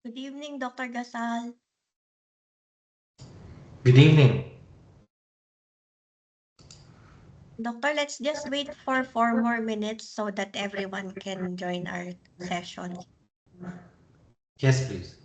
Good evening, Dr. Gasal. Good evening. Doctor, let's just wait for 4 more minutes so that everyone can join our session. Yes, please.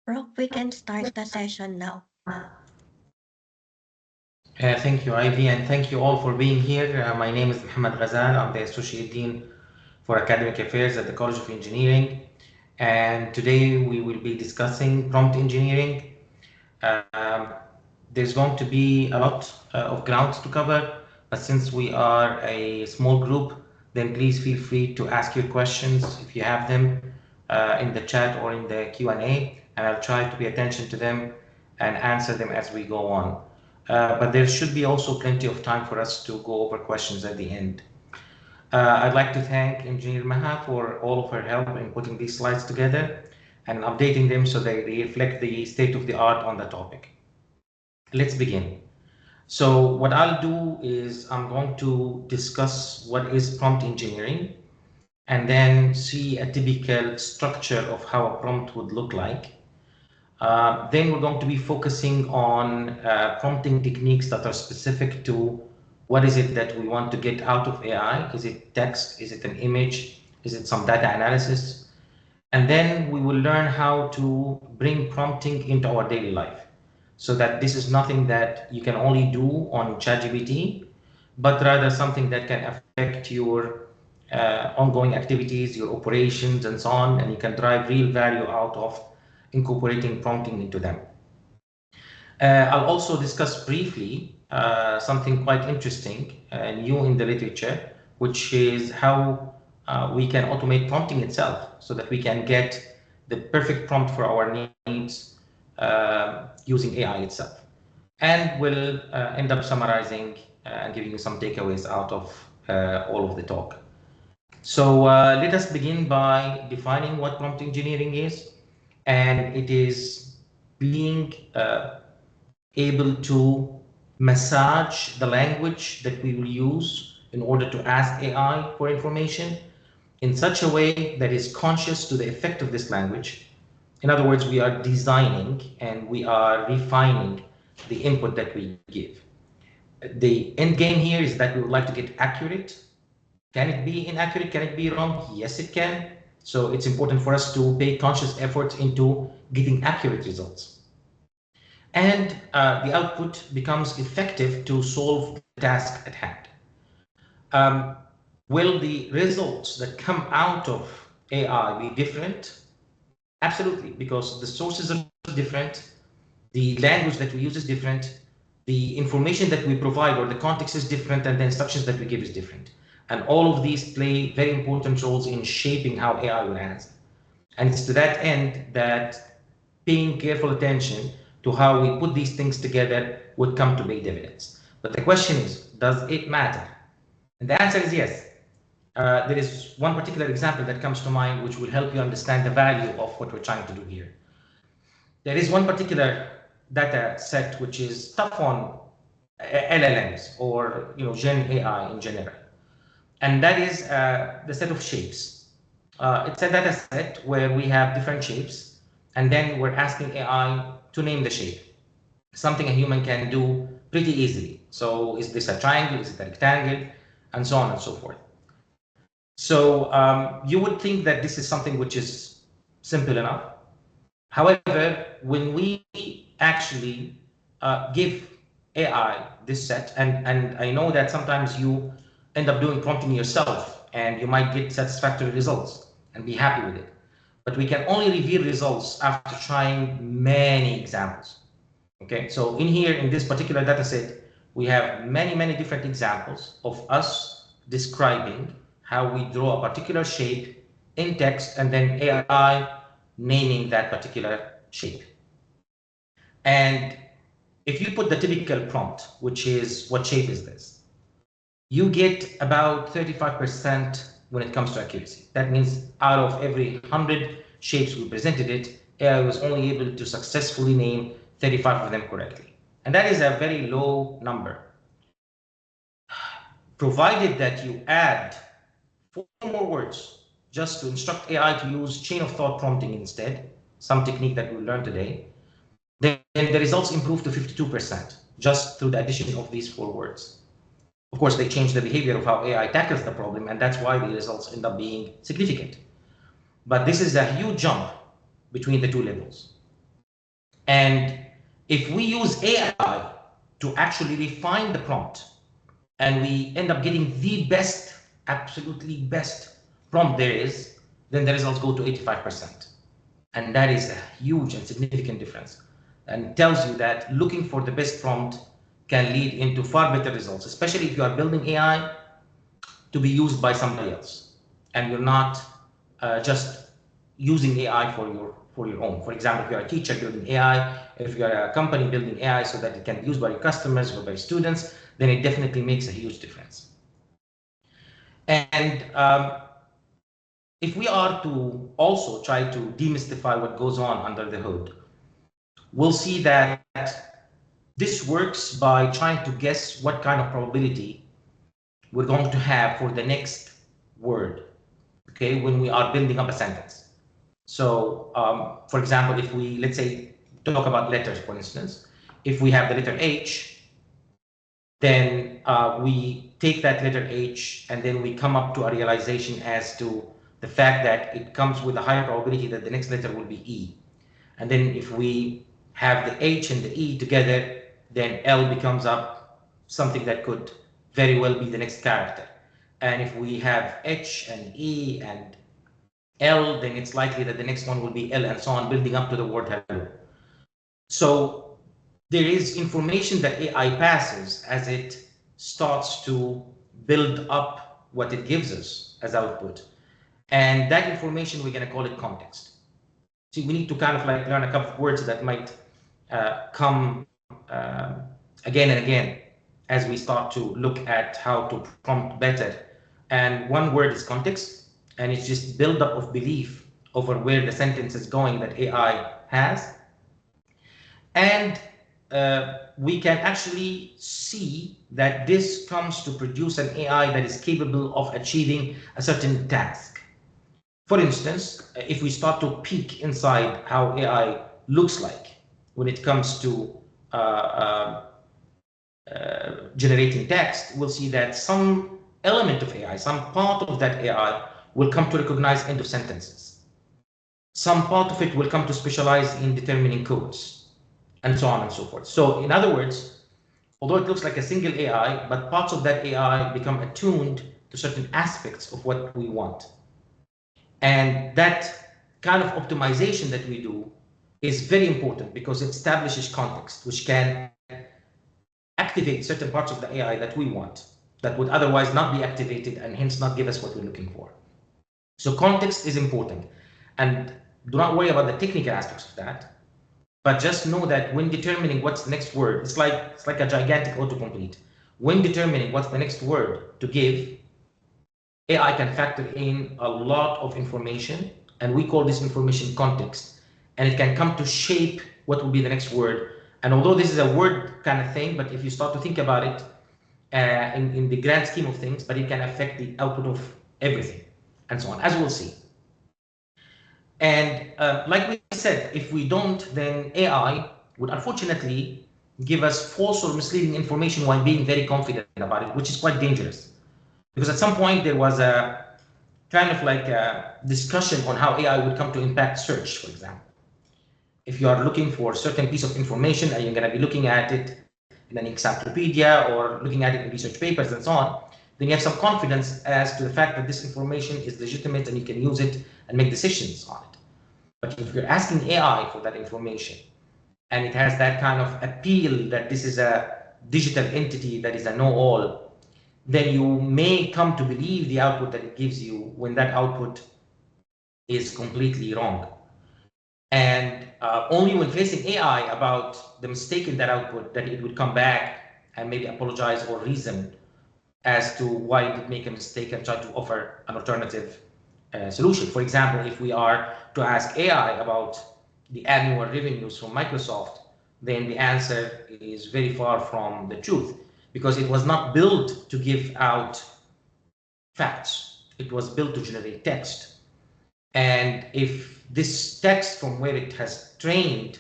Rob, we can start the session now. Thank you, Ivy, and thank you all for being here. My name is Mohammed Ghazal. I'm the Associate Dean for Academic Affairs at the College of Engineering. And today we will be discussing prompt engineering. Um, there's going to be a lot of ground to cover, but since we are a small group, then please feel free to ask your questions if you have them in the chat or in the Q&A, and I'll try to pay attention to them and answer them as we go on. but there should be also plenty of time for us to go over questions at the end. I'd like to thank Engineer Maha for all of her help in putting these slides together and updating them so they reflect the state of the art on the topic. Let's begin. So what I'll do is I'm going to discuss what is prompt engineering and then see a typical structure of how a prompt would look like. Then we're going to be focusing on prompting techniques that are specific to what is it that we want to get out of AI. Is it text? Is it an image? Is it some data analysis? And then we will learn how to bring prompting into our daily life so that this is nothing that you can only do on ChatGPT, but rather something that can affect your ongoing activities, your operations, and so on, and you can drive real value out of incorporating prompting into them. I'll also discuss briefly something quite interesting, new in the literature, which is how we can automate prompting itself so that we can get the perfect prompt for our needs using AI itself. And we'll end up summarizing and giving you some takeaways out of all of the talk. So let us begin by defining what prompt engineering is. And it is being able to massage the language that we will use in order to ask AI for information in such a way that is conscious to the effect of this language. In other words, we are designing and we are refining the input that we give. The end game here is that we would like to get accurate. Can it be inaccurate? Can it be wrong? Yes, it can. So it's important for us to pay conscious effort into getting accurate results. And the output becomes effective to solve the task at hand. Will the results that come out of AI be different? Absolutely, because the sources are different, the language that we use is different, the information that we provide or the context is different, and the instructions that we give is different. And all of these play very important roles in shaping how AI will answer. And it's to that end that paying careful attention to how we put these things together would come to big dividends. But the question is, does it matter? And the answer is yes. There is one particular example that comes to mind which will help you understand the value of what we're trying to do here. There is one particular data set which is tough on LLMs or Gen AI in general. And that is the set of shapes. It's a data set where we have different shapes, and then we're asking AI to name the shape, something a human can do pretty easily. So is this a triangle? Is it a rectangle? And so on and so forth. So you would think that this is something which is simple enough. However, when we actually give AI this set, and I know that sometimes you end up doing prompting yourself and you might get satisfactory results and be happy with it. But we can only reveal results after trying many examples. Okay, so in here, in this particular data set, we have many different examples of us describing how we draw a particular shape in text and then AI naming that particular shape. And if you put the typical prompt, which is what shape is this, you get about 35% when it comes to accuracy. That means out of every 100 shapes we presented it, AI was only able to successfully name 35 of them correctly. And that is a very low number. Provided that you add 4 more words just to instruct AI to use chain of thought prompting instead, some technique that we'll learn today, then the results improve to 52% just through the addition of these 4 words. Of course, they change the behavior of how AI tackles the problem, and that's why the results end up being significant. But this is a huge jump between the 2 levels. And if we use AI to actually refine the prompt, and we end up getting the best, absolutely best prompt there is, then the results go to 85%. And that is a huge and significant difference, and tells you that looking for the best prompt can lead into far better results, especially if you are building AI to be used by somebody else and you're not just using AI for your for your own. For example, if you're a teacher building AI, if you're a company building AI so that it can be used by your customers or by students, then it definitely makes a huge difference. And if we are to also try to demystify what goes on under the hood, we'll see that this works by trying to guess what kind of probability we're going to have for the next word, okay, when we are building up a sentence. So, for example, if we, let's say, talk about letters, for instance, if we have the letter H, then we take that letter H and then we come up to a realization as to the fact that it comes with a higher probability that the next letter will be E. And then if we have the H and the E together, then L becomes up something that could very well be the next character. And if we have H and E and L, then it's likely that the next one will be L and so on, building up to the word hello. So there is information that AI passes as it starts to build up what it gives us as output. And that information, we're going to call it context. See, we need to kind of like learn a couple of words that might come again and again as we start to look at how to prompt better. And one word is context, and it's just buildup of belief over where the sentence is going that AI has. And we can actually see that this comes to produce an AI that is capable of achieving a certain task. For instance, if we start to peek inside how AI looks like when it comes to generating text, we'll see that some element of AI, some part of that AI will come to recognize end of sentences. Some part of it will come to specialize in determining codes, and so on and so forth. So in other words, although it looks like a single AI, but parts of that AI become attuned to certain aspects of what we want. And that kind of optimization that we do is very important because it establishes context, which can activate certain parts of the AI that we want, that would otherwise not be activated and hence not give us what we're looking for. So context is important. And do not worry about the technical aspects of that, but just know that when determining what's the next word, it's like a gigantic autocomplete. When determining what's the next word to give, AI can factor in a lot of information, and we call this information context, and it can come to shape what will be the next word. And although this is a word kind of thing, but if you start to think about it in the grand scheme of things, but it can affect the output of everything, and so on, as we'll see. And like we said, if we don't, then AI would unfortunately give us false or misleading information while being very confident about it, which is quite dangerous. Because at some point there was a kind of like a discussion on how AI would come to impact search, for example. If you are looking for a certain piece of information and you're going to be looking at it in an encyclopedia or looking at it in research papers and so on, then you have some confidence as to the fact that this information is legitimate and you can use it and make decisions on it. But if you're asking AI for that information and it has that kind of appeal that this is a digital entity that is a know-all, then you may come to believe the output that it gives you when that output is completely wrong. And only when facing AI about the mistake in that output that it would come back and maybe apologize or reason as to why it did make a mistake and try to offer an alternative solution. For example, if we are to ask AI about the annual revenues from Microsoft, then the answer is very far from the truth, because it was not built to give out facts. It was built to generate text. And if this text from where it has trained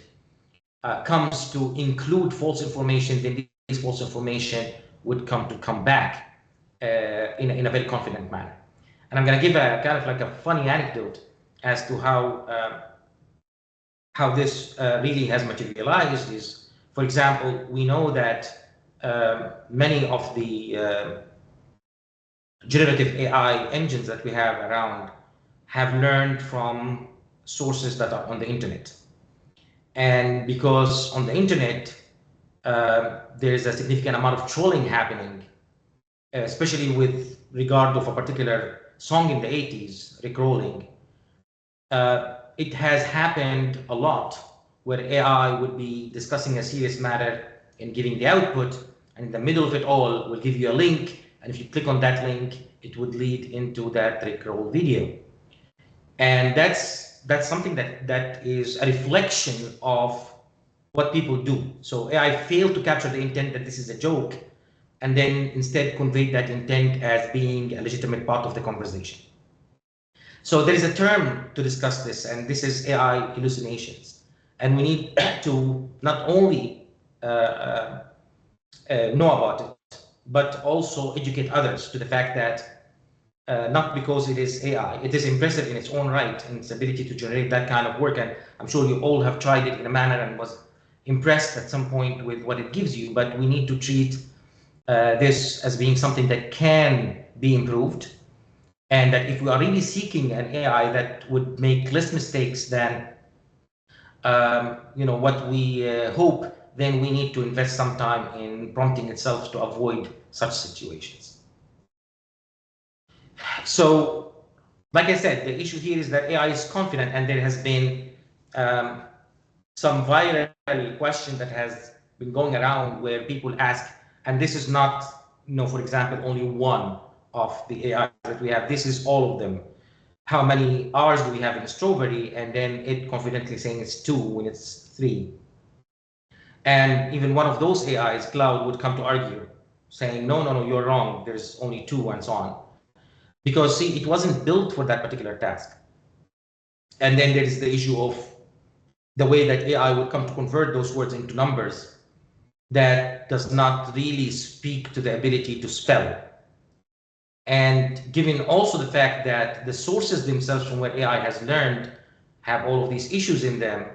comes to include false information, then this false information would come back in a very confident manner. And I'm going to give a kind of like a funny anecdote as to how this really has materialized. Is, for example, we know that many of the generative AI engines that we have around have learned from sources that are on the internet. And because on the internet, there's a significant amount of trolling happening, especially with regard of a particular song in the 80s, Rick Rolling. it has happened a lot where AI would be discussing a serious matter and giving the output, and in the middle of it all will give you a link, and if you click on that link, it would lead into that Rickroll video. And that's something that is a reflection of what people do. So AI failed to capture the intent that this is a joke, and then instead conveyed that intent as being a legitimate part of the conversation. So there is a term to discuss this, and this is AI hallucinations. And we need to not only know about it, but also educate others to the fact that not because it is AI, it is impressive in its own right and its ability to generate that kind of work. And I'm sure you all have tried it in a manner and was impressed at some point with what it gives you, but we need to treat this as being something that can be improved. And that if we are really seeking an AI that would make less mistakes than what we hope, then we need to invest some time in prompting itself to avoid such situations. So, like I said, the issue here is that AI is confident, and there has been some viral question that has been going around where people ask, and this is not, for example, only one of the AI that we have, this is all of them. How many hours do we have in Strawberry? And then it confidently saying it's 2 when it's 3. And even one of those AIs, Cloud, would come to argue, saying, no, you're wrong. There's only 2 and so on. Because see, it wasn't built for that particular task. And then there is the issue of the way that AI would come to convert those words into numbers that does not really speak to the ability to spell. And given also the fact that the sources themselves from where AI has learned have all of these issues in them,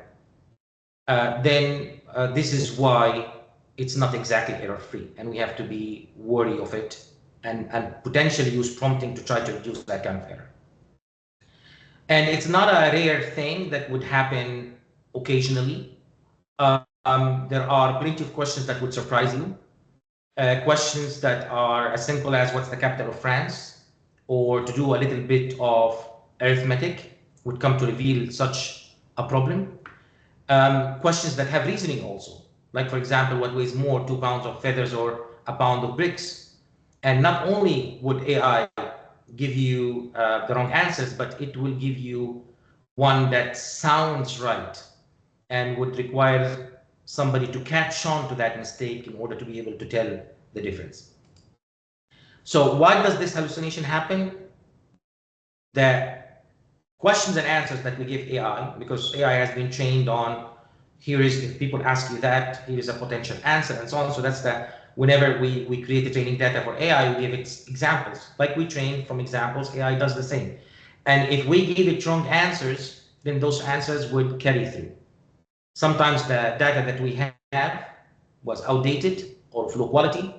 then this is why it's not exactly error-free, and we have to be wary of it and potentially use prompting to try to reduce that kind of error. And it's not a rare thing that would happen occasionally. There are plenty of questions that would surprise you. Questions that are as simple as what's the capital of France, or to do a little bit of arithmetic would come to reveal such a problem. Questions that have reasoning also, like for example, what weighs more, 2 pounds of feathers or a pound of bricks? And not only would AI give you the wrong answers, but it will give you one that sounds right and would require somebody to catch on to that mistake in order to be able to tell the difference. So why does this hallucination happen? The questions and answers that we give AI, because AI has been trained on, here is, if people ask you that, here is a potential answer and so on. So that's whenever we create the training data for AI, we give it examples. Like we train from examples, AI does the same. And if we give it wrong answers, then those answers would carry through. Sometimes the data that we have was outdated or of low quality.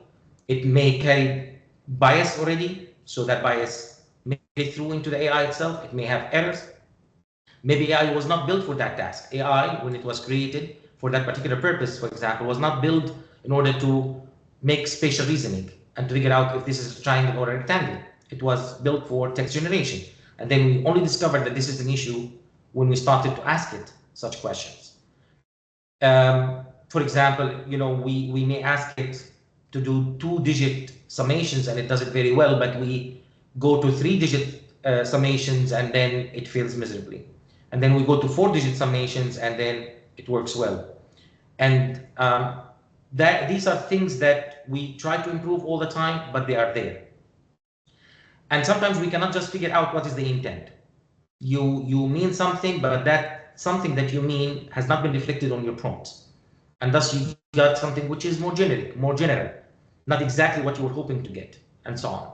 It may carry bias already, so that bias may get through into the AI itself. It may have errors. Maybe AI was not built for that task. AI, when it was created for that particular purpose, for example, was not built in order to make spatial reasoning and to figure out if this is a triangle or a rectangle. It was built for text generation. And then we only discovered that this is an issue when we started to ask it such questions. For example, we may ask it to do 2-digit summations and it does it very well, but we go to 3-digit summations and then it fails miserably. And then we go to 4-digit summations and then it works well. And these are things that we try to improve all the time, but they are there. And sometimes we cannot just figure out what is the intent. You mean something, but that something that you mean has not been reflected on your prompt. And thus you got something which is more generic, more general, not exactly what you were hoping to get, and so on.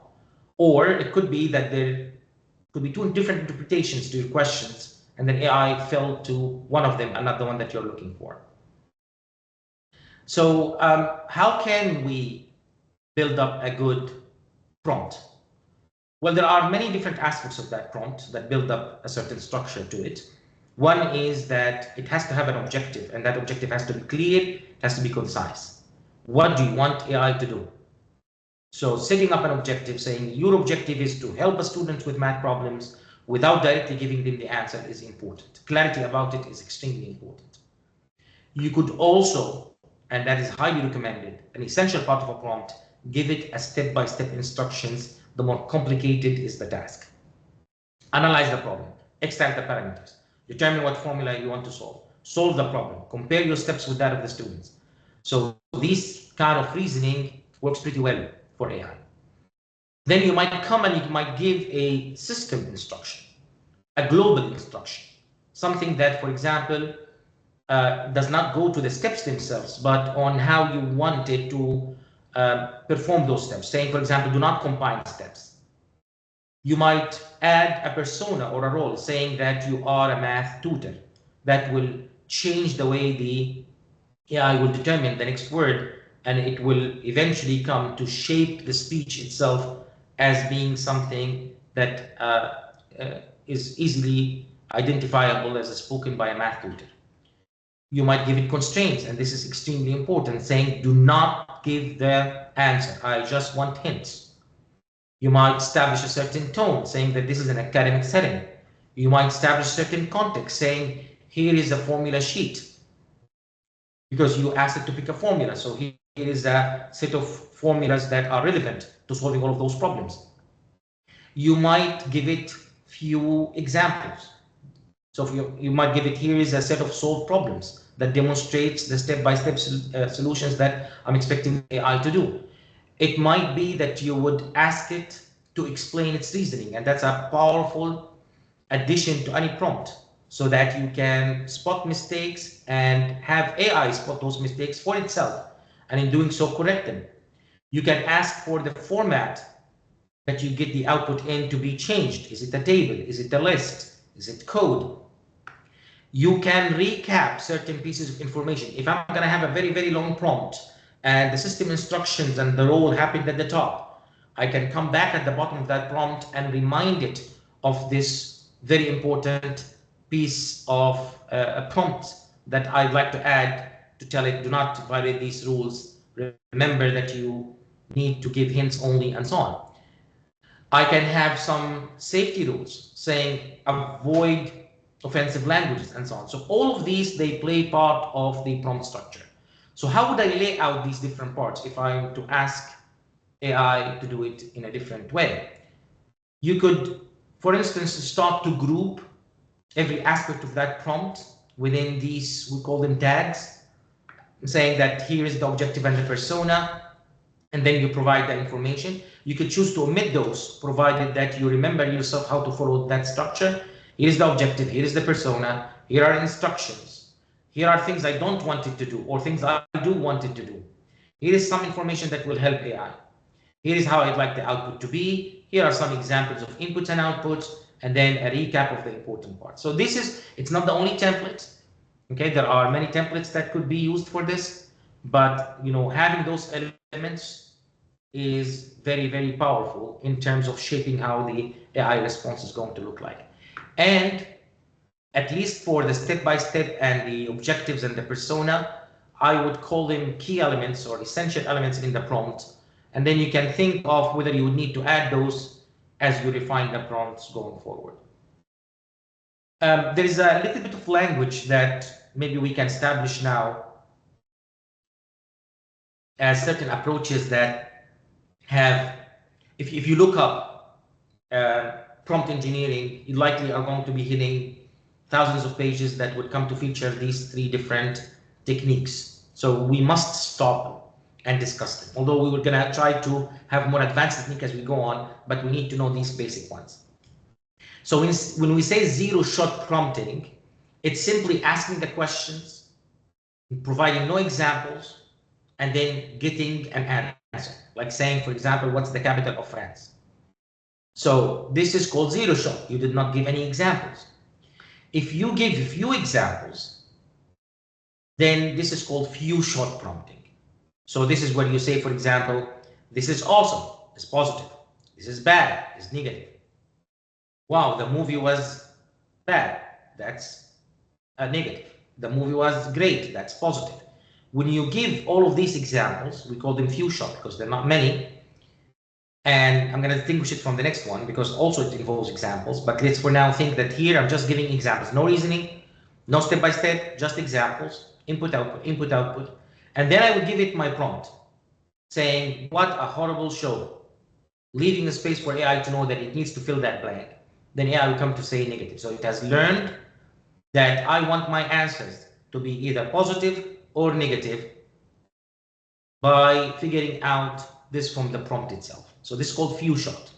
Or it could be that there could be 2 different interpretations to your questions, and then AI fell to one of them and not the one that you're looking for. So how can we build up a good prompt? Well, there are many different aspects of that prompt that build up a certain structure to it. One is that it has to have an objective, and that objective has to be clear, it has to be concise. What do you want AI to do? So setting up an objective saying your objective is to help a student with math problems, without directly giving them the answer is important. Clarity about it is extremely important. You could also, and that is highly recommended, an essential part of a prompt, give it a step-by-step instructions. The more complicated is the task. Analyze the problem, extract the parameters, determine what formula you want to solve the problem, compare your steps with that of the students. So this kind of reasoning works pretty well for AI. Then you might come and you might give a system instruction, a global instruction, something that, for example, does not go to the steps themselves, but on how you want it to perform those steps. Saying, for example, do not combine steps. You might add a persona or a role saying that you are a math tutor. That will change the way the AI will determine the next word, and it will eventually come to shape the speech itself as being something that is easily identifiable as spoken by a math tutor. You might give it constraints, and this is extremely important, saying do not give the answer. I just want hints. You might establish a certain tone, saying that this is an academic setting. You might establish certain context, saying here is a formula sheet, because you asked it to pick a formula. So here is a set of formulas that are relevant to solving all of those problems. You might give it few examples. So you might give it, here is a set of solved problems that demonstrates the step-by-step solutions that I'm expecting AI to do. It might be that you would ask it to explain its reasoning, and that's a powerful addition to any prompt, so that you can spot mistakes and have AI spot those mistakes for itself, and in doing so correct them. You can ask for the format that you get the output in to be changed. Is it a table? Is it a list? Is it code? You can recap certain pieces of information. If I'm going to have a very, very long prompt and the system instructions and the role happened at the top, I can come back at the bottom of that prompt and remind it of this very important piece of a prompt that I'd like to add to tell it, do not violate these rules. Remember that you need to give hints only, and so on. I can have some safety rules saying avoid offensive languages and so on. So all of these, they play part of the prompt structure. So how would I lay out these different parts if I'm to ask AI to do it in a different way? You could, for instance, start to group every aspect of that prompt within these, we call them tags, saying that here is the objective and the persona, and then you provide the information. You could choose to omit those, provided that you remember yourself how to follow that structure. Here is the objective, here is the persona, here are instructions. Here are things I don't want it to do, or things I do want it to do. Here is some information that will help AI. Here is how I'd like the output to be. Here are some examples of inputs and outputs, and then a recap of the important parts. So this is, it's not the only template. Okay, there are many templates that could be used for this, but having those elements is very, very powerful in terms of shaping how the AI response is going to look like. And at least for the step-by-step and the objectives and the persona, I would call them key elements or essential elements in the prompt. And then you can think of whether you would need to add those as you refine the prompts going forward. There is a little bit of language that maybe we can establish now as certain approaches that have, if you look up prompt engineering, you likely are going to be hitting thousands of pages that would come to feature these 3 different techniques. So we must stop and discuss them. Although we were going to try to have more advanced technique as we go on, but we need to know these basic ones. So when we say zero-shot prompting, it's simply asking the questions, providing no examples, and then getting an answer. Like saying, for example, what's the capital of France? So this is called zero shot. You did not give any examples. If you give few examples, then this is called few shot prompting. So this is where you say, for example, this is awesome, it's positive. This is bad, it's negative. Wow, the movie was bad, that's a negative. The movie was great, that's positive. When you give all of these examples, we call them few shot because they're not many. And I'm going to distinguish it from the next one because also it involves examples. But let's for now think that here I'm just giving examples. No reasoning, no step-by-step, just examples, input, output, input, output. And then I would give it my prompt saying, what a horrible show. Leaving a space for AI to know that it needs to fill that blank. Then AI will come to say negative. So it has learned that I want my answers to be either positive or negative by figuring out this from the prompt itself. So this is called few-shot.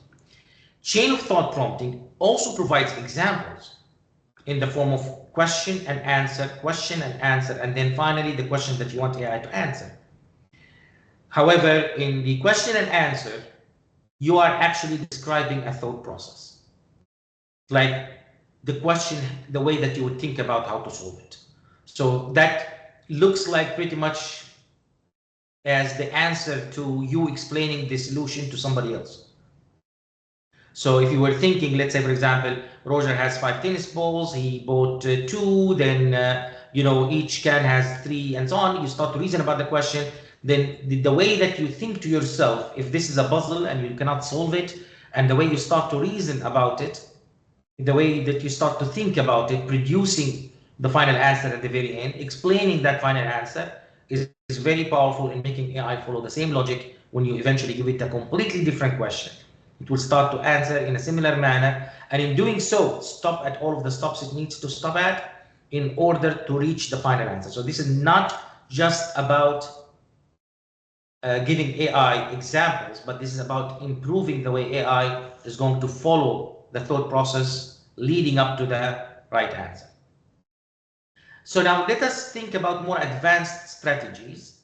Chain of thought prompting also provides examples in the form of question and answer, and then finally the question that you want AI to answer. However, in the question and answer, you are actually describing a thought process. Like the question, the way that you would think about how to solve it. So that looks like pretty much as the answer to you explaining the solution to somebody else. So if you were thinking, let's say, for example, Roger has 5 tennis balls, he bought 2, then, each can has 3 and so on. You start to reason about the question. Then the way that you think to yourself, if this is a puzzle and you cannot solve it, and the way you start to reason about it, the way that you start to think about it, producing the final answer at the very end, explaining that final answer is very powerful in making AI follow the same logic when you eventually give it a completely different question. It will start to answer in a similar manner, and in doing so, stop at all of the stops it needs to stop at in order to reach the final answer. So this is not just about giving AI examples, but this is about improving the way AI is going to follow the thought process leading up to the right answer. So now let us think about more advanced strategies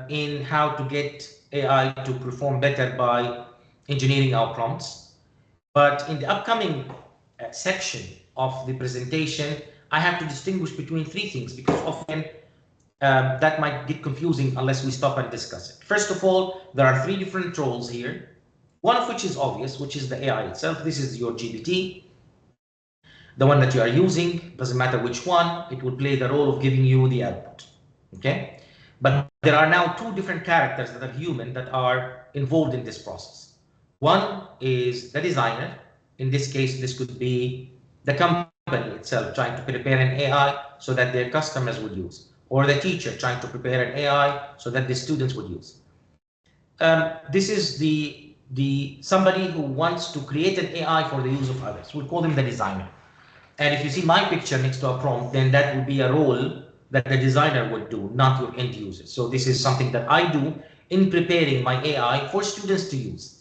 in how to get AI to perform better by engineering our prompts. But in the upcoming section of the presentation, I have to distinguish between 3 things because often that might get confusing unless we stop and discuss it. First of all, there are 3 different roles here, one of which is obvious, which is the AI itself. This is your GPT, the one that you are using. Doesn't matter which one, it will play the role of giving you the output. Okay, but there are now 2 different characters that are human that are involved in this process. One is the designer. In this case, this could be the company itself trying to prepare an AI so that their customers would use, or the teacher trying to prepare an AI so that the students would use. This is the somebody who wants to create an AI for the use of others. We'll call them the designer. And if you see my picture next to a prompt, then that would be a role that the designer would do, not your end user. So this is something that I do in preparing my AI for students to use.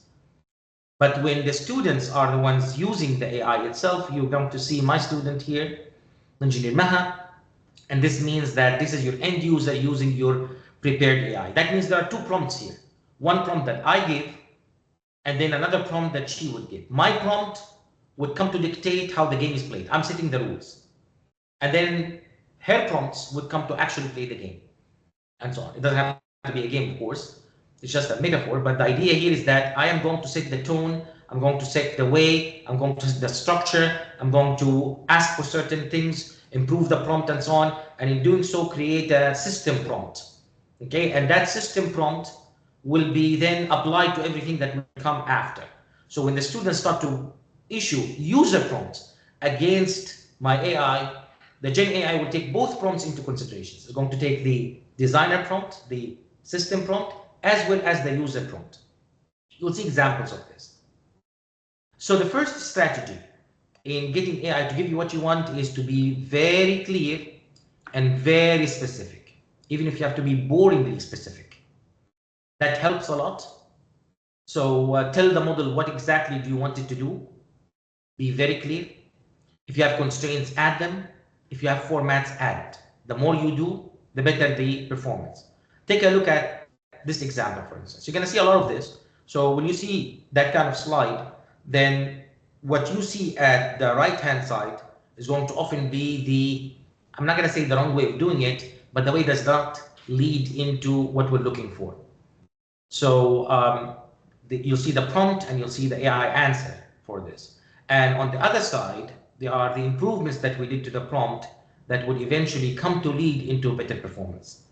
But when the students are the ones using the AI itself, you're going to see my student here, Engineer Maha, and this means that this is your end user using your prepared AI. That means there are 2 prompts here. One prompt that I give, and then another prompt that she would give. My prompt would come to dictate how the game is played. I'm setting the rules. And then her prompts would come to actually play the game, and so on. It doesn't have to be a game, of course. It's just a metaphor, but the idea here is that I am going to set the tone, I'm going to set the way, I'm going to set the structure, I'm going to ask for certain things, improve the prompt and so on, and in doing so create a system prompt. Okay, and that system prompt will be then applied to everything that will come after. So when the students start to issue user prompts against my AI, the Gen AI will take both prompts into consideration. It's going to take the designer prompt, the system prompt, as well as the user prompt. You'll see examples of this. So the first strategy in getting AI to give you what you want is to be very clear and very specific, even if you have to be boringly specific. That helps a lot. So tell the model what exactly do you want it to do. Be very clear. If you have constraints, add them. If you have formats, add it. The more you do, the better the performance. Take a look at this example, for instance. You're going to see a lot of this. So when you see that kind of slide, then what you see at the right-hand side is going to often be the, I'm not going to say the wrong way of doing it, but the way does not lead into what we're looking for. So you'll see the prompt and you'll see the AI answer for this. And on the other side, there are the improvements that we did to the prompt that would eventually come to lead into better performance.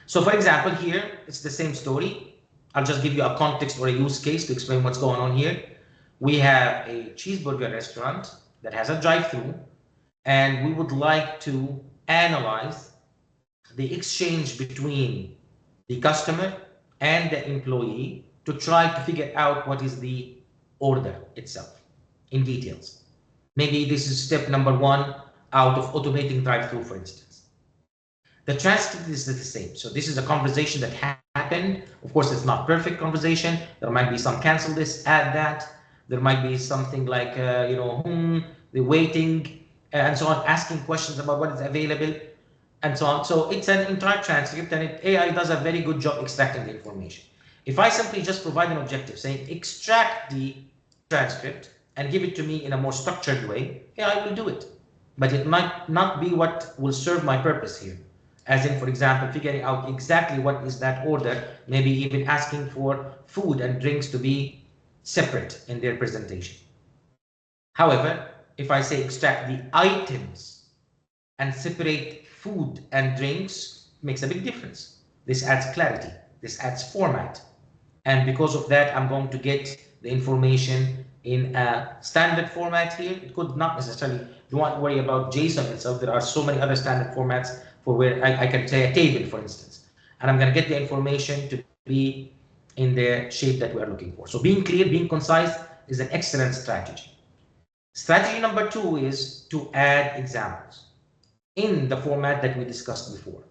So for example, here, it's the same story. I'll just give you a context or a use case to explain what's going on here. We have a cheeseburger restaurant that has a drive-through, and we would like to analyze the exchange between the customer and the employee to try to figure out what is the order itself in details. Maybe this is step number 1 out of automating drive-through, for instance. The transcript is the same. So this is a conversation that happened. Of course, it's not perfect conversation. There might be some cancel this, add that. There might be something like, the waiting, and so on, asking questions about what is available, and so on. So it's an entire transcript, and AI does a very good job extracting the information. If I simply just provide an objective saying extract the transcript and give it to me in a more structured way, AI will do it. But it might not be what will serve my purpose here. As in, for example, figuring out exactly what is that order, maybe even asking for food and drinks to be separate in their presentation. However, if I say extract the items and separate food and drinks, it makes a big difference. This adds clarity, this adds format. And because of that, I'm going to get the information in a standard format here. It could not necessarily, don't want to worry about JSON itself. There are so many other standard formats for where I can say a table, for instance. And I'm going to get the information to be in the shape that we are looking for. So being clear, being concise is an excellent strategy. Strategy number 2 is to add examples in the format that we discussed before.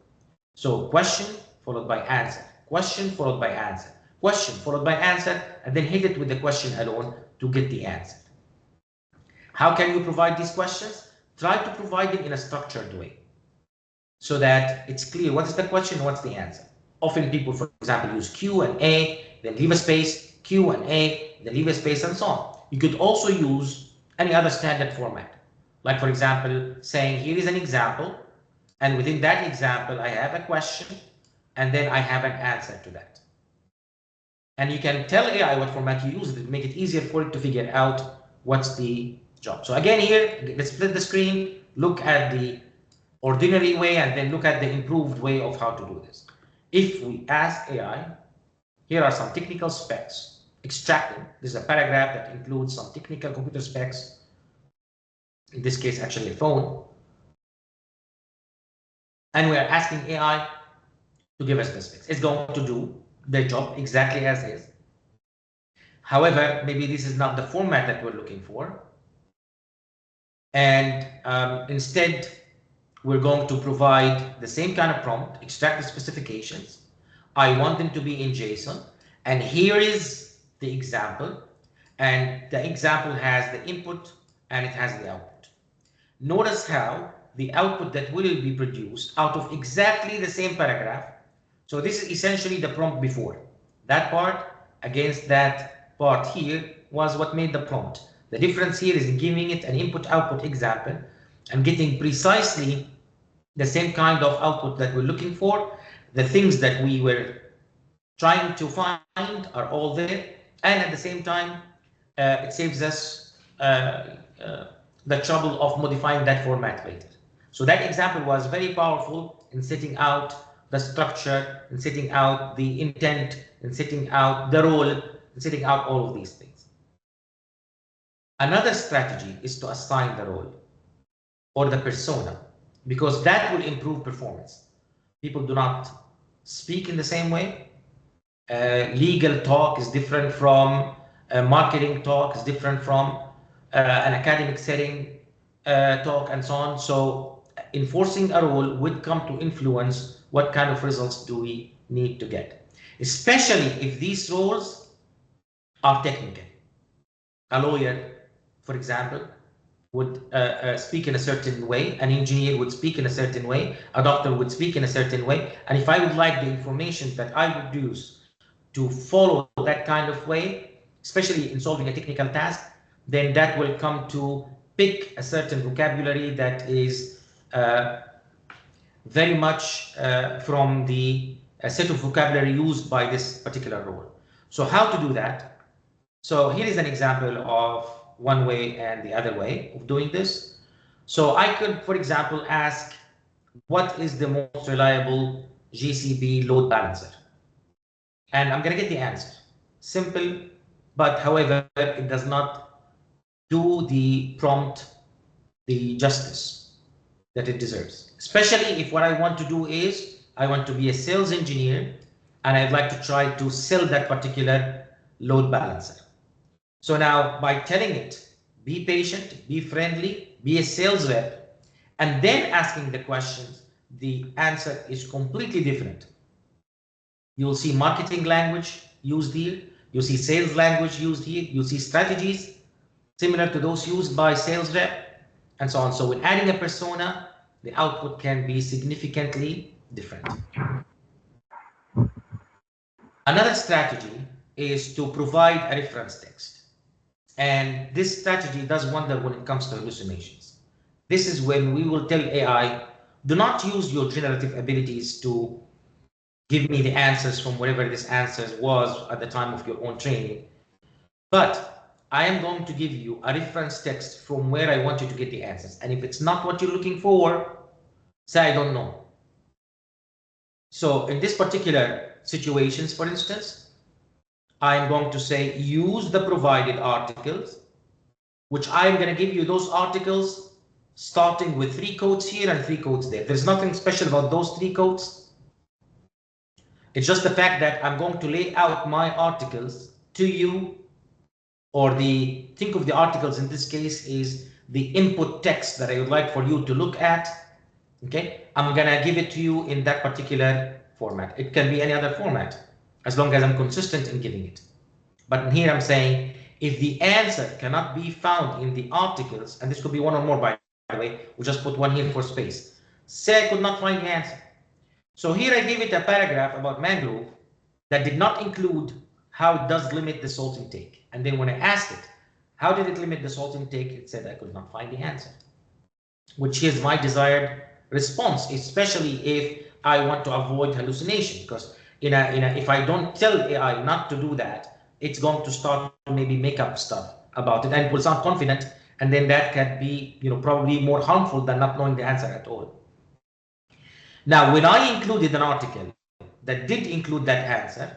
So question followed by answer, question followed by answer, question followed by answer, and then hit it with the question alone to get the answer. How can you provide these questions? Try to provide them in a structured way so that it's clear what is the question, what's the answer. Often people, for example, use Q and A, then leave a space, Q and A, then leave a space, and so on. You could also use any other standard format. Like, for example, saying here is an example, and within that example, I have a question, and then I have an answer to that. And you can tell AI what format you use to make it easier for it to figure out what's the job. So again, here, let's split the screen, look at the ordinary way, and then look at the improved way of how to do this. If we ask AI, here are some technical specs, extract them. This is a paragraph that includes some technical computer specs, in this case, actually a phone. And we are asking AI to give us the specs. It's going to do the job exactly as is. However, maybe this is not the format that we're looking for. And instead, we're going to provide the same kind of prompt, extract the specifications. I want them to be in JSON. And here is the example. And the example has the input and it has the output. Notice how the output that will be produced out of exactly the same paragraph. So this is essentially the prompt before. That part against that part here was what made the prompt. The difference here is giving it an input-output example and getting precisely the same kind of output that we're looking for. The things that we were trying to find are all there, and at the same time, it saves us the trouble of modifying that format later. So that example was very powerful in setting out the structure, in setting out the intent, in setting out the role, in setting out all of these things. Another strategy is to assign the role or the persona, because that will improve performance. People do not speak in the same way. Legal talk is different from marketing talk, is different from an academic setting talk, and so on. So enforcing a role would come to influence what kind of results do we need to get, especially if these roles are technical. A lawyer, for example, would speak in a certain way, an engineer would speak in a certain way, a doctor would speak in a certain way, and if I would like the information that I would use to follow that kind of way, especially in solving a technical task, then that will come to pick a certain vocabulary that is very much from the set of vocabulary used by this particular role. So how to do that? So here is an example of one way and the other way of doing this. So I could, for example, ask, what is the most reliable GCP load balancer? and I'm going to get the answer. Simple, but however, it does not do the prompt the justice that it deserves. Especially if what I want to do is I want to be a sales engineer and I'd like to try to sell that particular load balancer. So now by telling it, be patient, be friendly, be a sales rep, and then asking the questions, the answer is completely different. You'll see marketing language used here. You'll see sales language used here. You'll see strategies similar to those used by sales rep, and so on. So when adding a persona, the output can be significantly different. Another strategy is to provide a reference text. And this strategy does wonder when it comes to hallucinations. This is when we will tell AI, do not use your generative abilities to give me the answers from whatever this answer was at the time of your own training. But I am going to give you a reference text from where I want you to get the answers. And if it's not what you're looking for, say I don't know. So in this particular situations, for instance, I'm going to say use the provided articles, which I'm going to give you those articles starting with 3 quotes here and 3 quotes there. There's nothing special about those 3 quotes. It's just the fact that I'm going to lay out my articles to you, or think of the articles in this case is the input text that I would like for you to look at. Okay, I'm gonna give it to you in that particular format. It can be any other format as long as I'm consistent in giving it. But here I'm saying if the answer cannot be found in the articles, and this could be one or more by the way, we'll just put one here for space. Say I could not find the answer. So here I gave it a paragraph about mangrove that did not include how it does limit the salt intake. And then when I asked it, how did it limit the salt intake? It said I could not find the answer, which is my desired response, especially if I want to avoid hallucination. Because if I don't tell AI not to do that, it's going to start to maybe make up stuff about it, and it will sound confident, and then that can be probably more harmful than not knowing the answer at all. Now, when I included an article that did include that answer,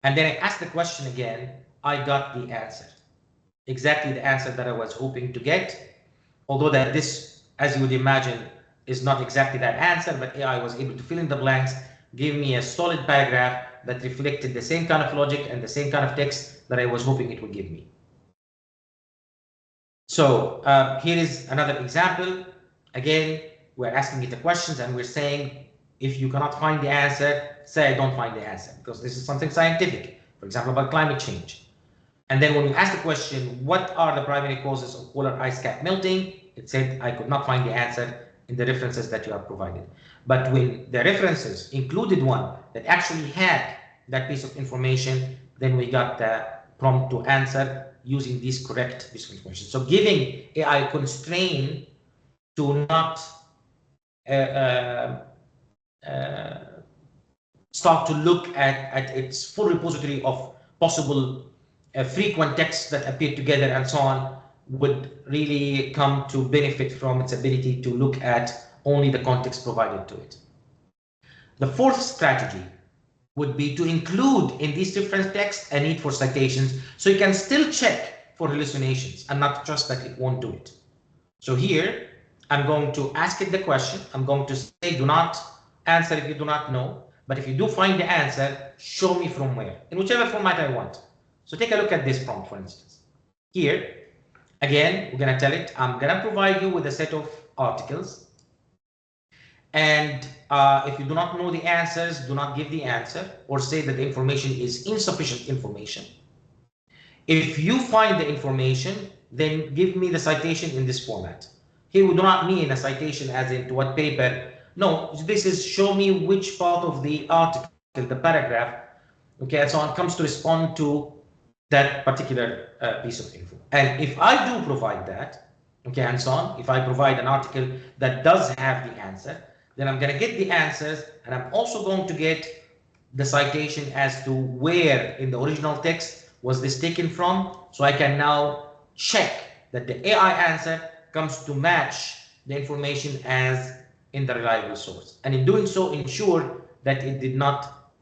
and then I asked the question again, I got the answer. Exactly the answer that I was hoping to get. Although that this, as you would imagine, is not exactly that answer, but AI was able to fill in the blanks, give me a solid paragraph that reflected the same kind of logic and the same kind of text that I was hoping it would give me. So here is another example. Again, we're asking it the questions and we're saying, if you cannot find the answer, say I don't find the answer, because this is something scientific, for example, about climate change. And then when you ask the question, what are the primary causes of polar ice cap melting? It said, I could not find the answer in the references that you have provided. But when the references included one that actually had that piece of information, then we got the prompt to answer using these correct pieces of information. So giving AI constraint to not start to look at its full repository of possible frequent texts that appear together and so on would really come to benefit from its ability to look at only the context provided to it. The fourth strategy would be to include in these different texts a need for citations, so you can still check for hallucinations and not trust that it won't do it. So here, I'm going to ask it the question. I'm going to say, do not answer if you do not know, but if you do find the answer, show me from where, in whichever format I want. So take a look at this prompt, for instance. Here, again, we're going to tell it, I'm going to provide you with a set of articles. And if you do not know the answers, do not give the answer or say that the information is insufficient information. If you find the information, then give me the citation in this format. Here we do not mean a citation as in to what paper. No, this is show me which part of the article, the paragraph, okay, and so on, comes to respond to that particular piece of info. And if I do provide that, okay, and so on, if I provide an article that does have the answer, then I'm going to get the answers, and I'm also going to get the citation as to where in the original text was this taken from, so I can now check that the AI answer comes to match the information as in the reliable source. And in doing so, ensure that it did not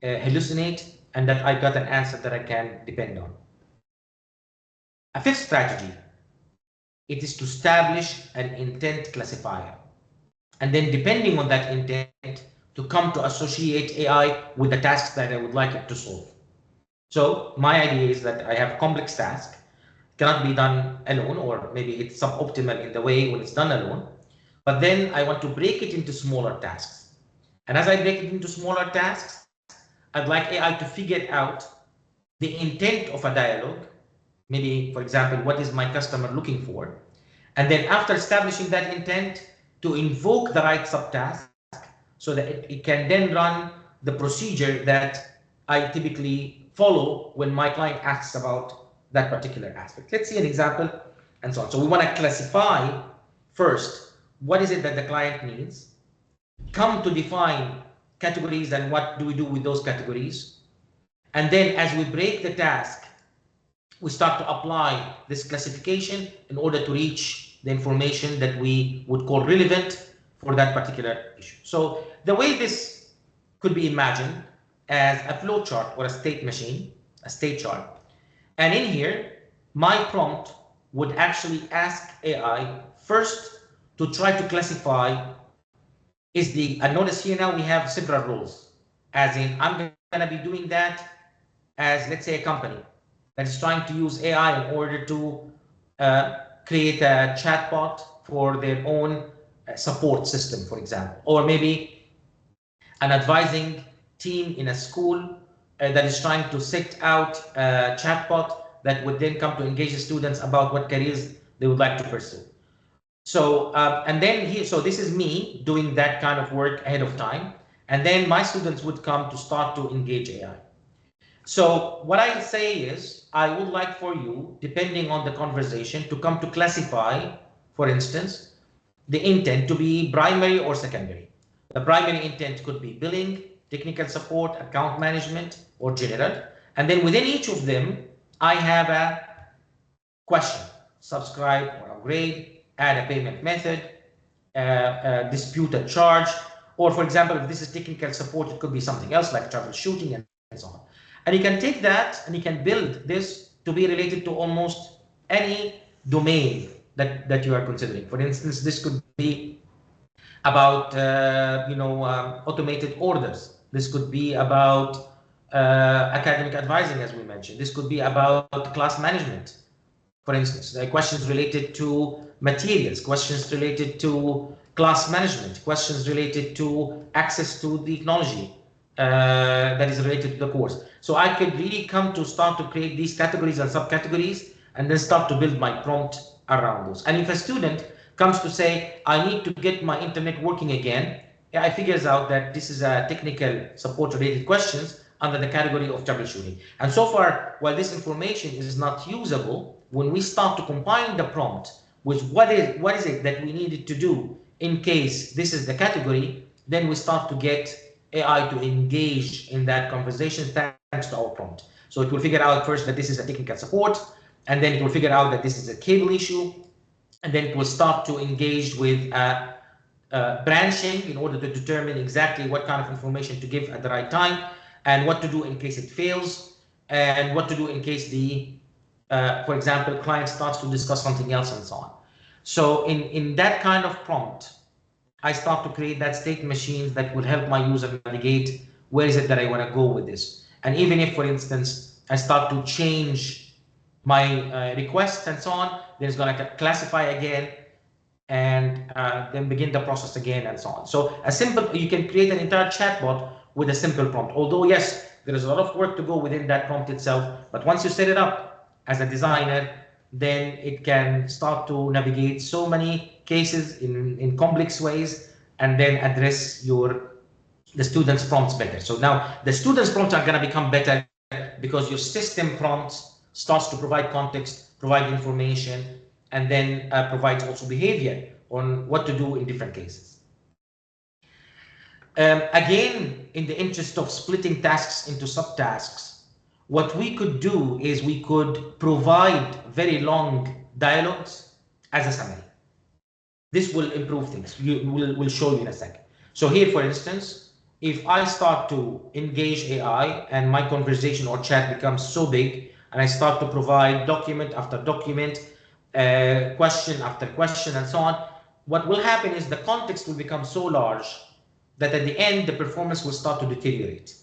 hallucinate, and that I got an answer that I can depend on. A fifth strategy, it is to establish an intent classifier. And then depending on that intent, to come to associate AI with the tasks that I would like it to solve. So my idea is that I have a complex task, cannot be done alone, or maybe it's suboptimal in the way when it's done alone. But then I want to break it into smaller tasks. And as I break it into smaller tasks, I'd like AI to figure out the intent of a dialogue. Maybe, for example, what is my customer looking for? And then after establishing that intent, to invoke the right subtask so that it can then run the procedure that I typically follow when my client asks about that particular aspect. Let's see an example and so on. So we want to classify first, what is it that the client needs? Come to define categories and what do we do with those categories? And then as we break the task, we start to apply this classification in order to reach the information that we would call relevant for that particular issue. So the way this could be imagined as a flow chart or a state machine, a state chart. And in here, my prompt would actually ask AI first to try to classify and notice here now we have several roles, as in I'm going to be doing that as, let's say, a company that is trying to use AI in order to create a chatbot for their own support system, for example, or maybe an advising team in a school that is trying to set out a chatbot that would then come to engage the students about what careers they would like to pursue. So, and then here, so this is me doing that kind of work ahead of time. And then my students would come to start to engage AI. So what I say is, I would like for you, depending on the conversation, to come to classify, for instance, the intent to be primary or secondary. The primary intent could be billing, technical support, account management, or general. And then within each of them, I have a question: subscribe or upgrade, add a payment method, dispute a charge, or for example, if this is technical support, it could be something else like troubleshooting and so on. And you can take that and you can build this to be related to almost any domain that you are considering. For instance, this could be about automated orders. This could be about academic advising, as we mentioned. This could be about class management. For instance, questions related to materials, questions related to class management, questions related to access to the technology that is related to the course. So I could really come to start to create these categories and subcategories and then start to build my prompt around those. And if a student comes to say, I need to get my internet working again, I figures out that this is a technical support related questions under the category of troubleshooting. And so far, while this information is not usable, when we start to combine the prompt with what is it that we needed to do in case this is the category, then we start to get AI to engage in that conversation thanks to our prompt. So it will figure out first that this is a technical support, and then it will figure out that this is a cable issue, and then it will start to engage with branching in order to determine exactly what kind of information to give at the right time, and what to do in case it fails, and what to do in case the, for example, client starts to discuss something else and so on. So in that kind of prompt, I start to create that state machines that will help my user navigate where is it that I want to go with this. And even if, for instance, I start to change my requests and so on, then it's going to classify again and then begin the process again and so on. So you can create an entire chatbot with a simple prompt. Although, yes, there is a lot of work to go within that prompt itself, but once you set it up as a designer, then it can start to navigate so many cases in complex ways and then address the students' prompts better. So now the students' prompts are going to become better because your system prompts starts to provide context, provide information, and then provides also behavior on what to do in different cases. Again, in the interest of splitting tasks into subtasks, what we could do is we could provide very long dialogues as a summary. This will improve things. We'll show you in a second. So here, for instance, if I start to engage AI and my conversation or chat becomes so big, and I start to provide document after document, question after question, and so on, what will happen is the context will become so large that at the end, the performance will start to deteriorate.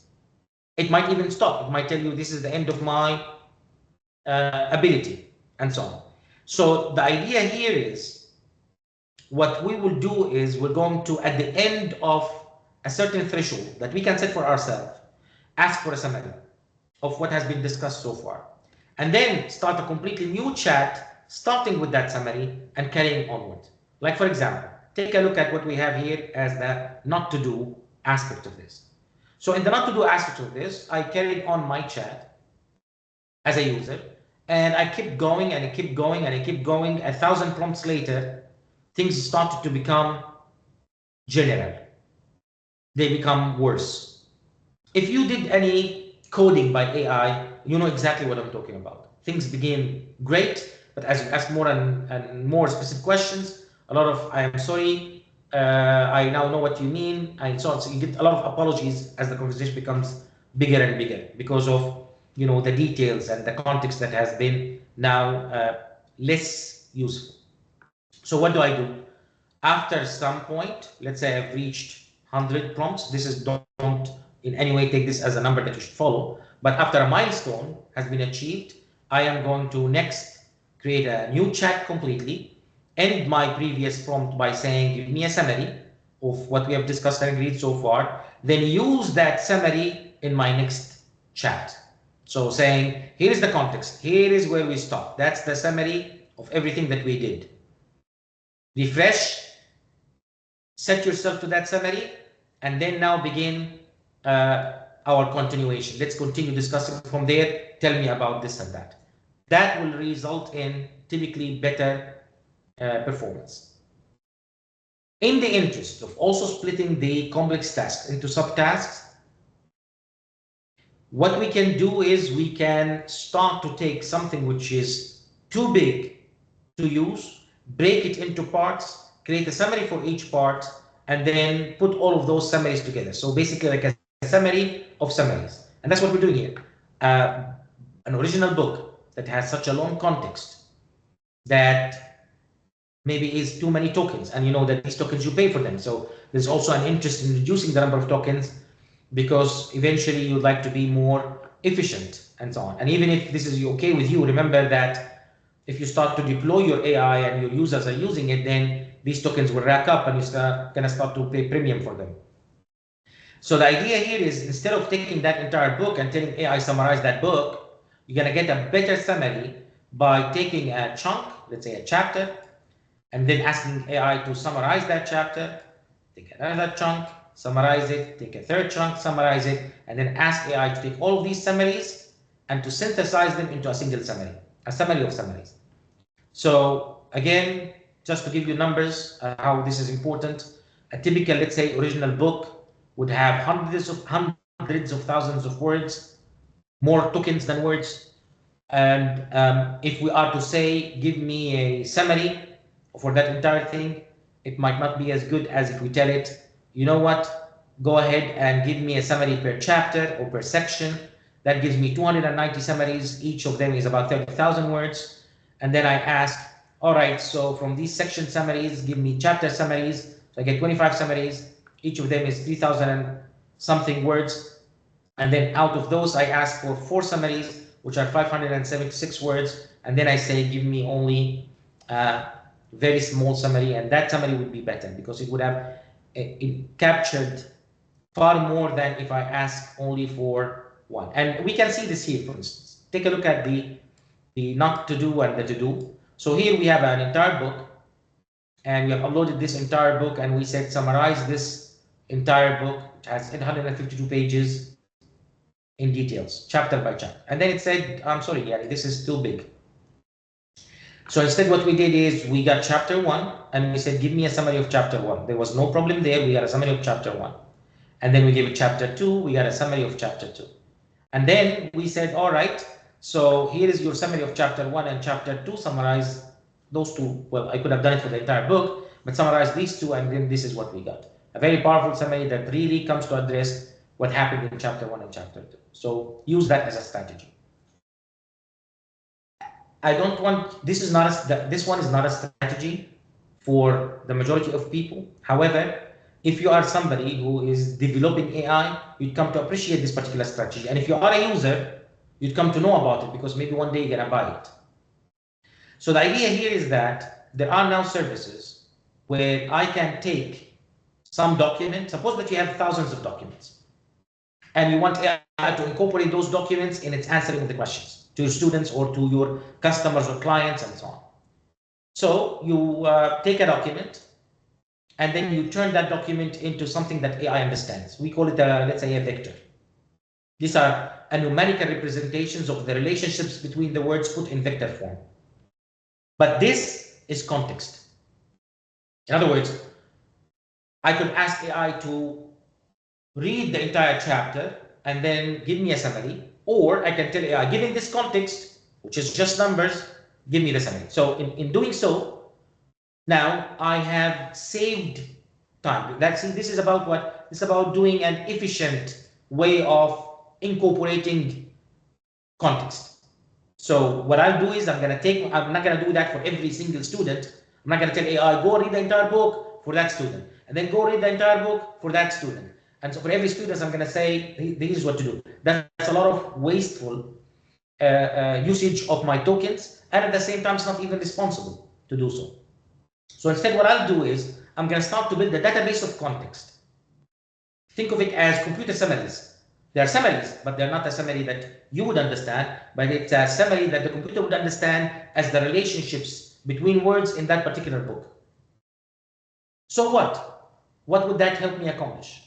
It might even stop. It might tell you this is the end of my ability, and so on. So the idea here is, what we will do is we're going to, at the end of a certain threshold that we can set for ourselves, ask for a summary of what has been discussed so far, and then start a completely new chat starting with that summary and carrying onward. Like, for example, take a look at what we have here as the not to do aspect of this. So in the not to do aspect of this, I carried on my chat as a user, and I keep going and I keep going and I keep going. 1,000 prompts later, things started to become general. They become worse. If you did any coding by AI, you know exactly what I'm talking about. Things begin great, but as you ask more and more specific questions, a lot of I am sorry, I now know what you mean, and so on. So you get a lot of apologies as the conversation becomes bigger and bigger because of the details and the context that has been now less useful. So what do I do? After some point, let's say I've reached 100 prompts. This is, don't in any way take this as a number that you should follow. But after a milestone has been achieved, I am going to next create a new chat completely, end my previous prompt by saying, give me a summary of what we have discussed and agreed so far, then use that summary in my next chat. So saying, here is the context, here is where we stop. That's the summary of everything that we did. Refresh, set yourself to that summary, and then now begin our continuation. Let's continue discussing from there. Tell me about this and that. That will result in typically better performance. In the interest of also splitting the complex tasks into subtasks, what we can do is we can start to take something which is too big to use, break it into parts, create a summary for each part, and then put all of those summaries together. So basically like a summary of summaries. And that's what we're doing here. An original book that has such a long context that maybe is too many tokens, and you know that these tokens you pay for them. So there's also an interest in reducing the number of tokens because eventually you'd like to be more efficient and so on. And even if this is okay with you, remember that if you start to deploy your AI and your users are using it, then these tokens will rack up and you're going to start to pay premium for them. So the idea here is, instead of taking that entire book and telling AI summarize that book, you're going to get a better summary by taking a chunk, let's say a chapter, and then asking AI to summarize that chapter, take another chunk, summarize it, take a third chunk, summarize it, and then ask AI to take all of these summaries and to synthesize them into a single summary, a summary of summaries. So again, just to give you numbers, how this is important, a typical, let's say, original book would have hundreds of thousands of words, more tokens than words. And if we are to say, give me a summary for that entire thing, it might not be as good as if we tell it, you know what, go ahead and give me a summary per chapter or per section. That gives me 290 summaries. Each of them is about 30,000 words. And then I ask, all right, so from these section summaries, give me chapter summaries. So I get 25 summaries. Each of them is 3,000 and something words. And then out of those, I ask for 4 summaries, which are 576 words. And then I say, give me only a very small summary. And that summary would be better because it would have it captured far more than if I ask only for one. And we can see this here, for instance. Take a look at the not to do and the to do. So here we have an entire book, and we have uploaded this entire book, and we said summarize this entire book, which has 852 pages in details, chapter by chapter. And then it said, I'm sorry, yeah, this is too big. So instead what we did is we got chapter 1, and we said, give me a summary of chapter 1. There was no problem there. We got a summary of chapter 1. And then we gave it chapter 2. We got a summary of chapter 2. And then we said, all right, so here is your summary of chapter 1 and chapter 2. Summarize those two. Well, I could have done it for the entire book, but summarize these two, and then this is what we got. a very powerful summary that really comes to address what happened in chapter 1 and chapter 2. So use that as a strategy. I don't want, this one is not a strategy for the majority of people. However, if you are somebody who is developing AI, you'd come to appreciate this particular strategy. And if you are a user, you'd come to know about it because maybe one day you're gonna buy it. So the idea here is that there are now services where I can take some document. Suppose that you have thousands of documents and you want AI to incorporate those documents in its answering of the questions to your students or to your customers or clients and so on. So you take a document and then you turn that document into something that AI understands. We call it, let's say, a vector. These are numerical representations of the relationships between the words put in vector form. But this is context. In other words, I could ask AI to read the entire chapter and then give me a summary, or I can tell AI, given this context, which is just numbers, give me the summary. So in doing so, now I have saved time. Let's see, this is about what? It's about doing an efficient way of incorporating context. So what I'll do is I'm not gonna do that for every single student. I'm not gonna tell AI, go read the entire book for that student, and then go read the entire book for that student. And so for every student, I'm gonna say, this is what to do. That's a lot of wasteful usage of my tokens, and at the same time, it's not even responsible to do so. So instead, what I'll do is I'm gonna start to build a database of context. Think of it as computer summaries. They are summaries, but they're not a summary that you would understand, but it's a summary that the computer would understand as the relationships between words in that particular book. So what? What would that help me accomplish?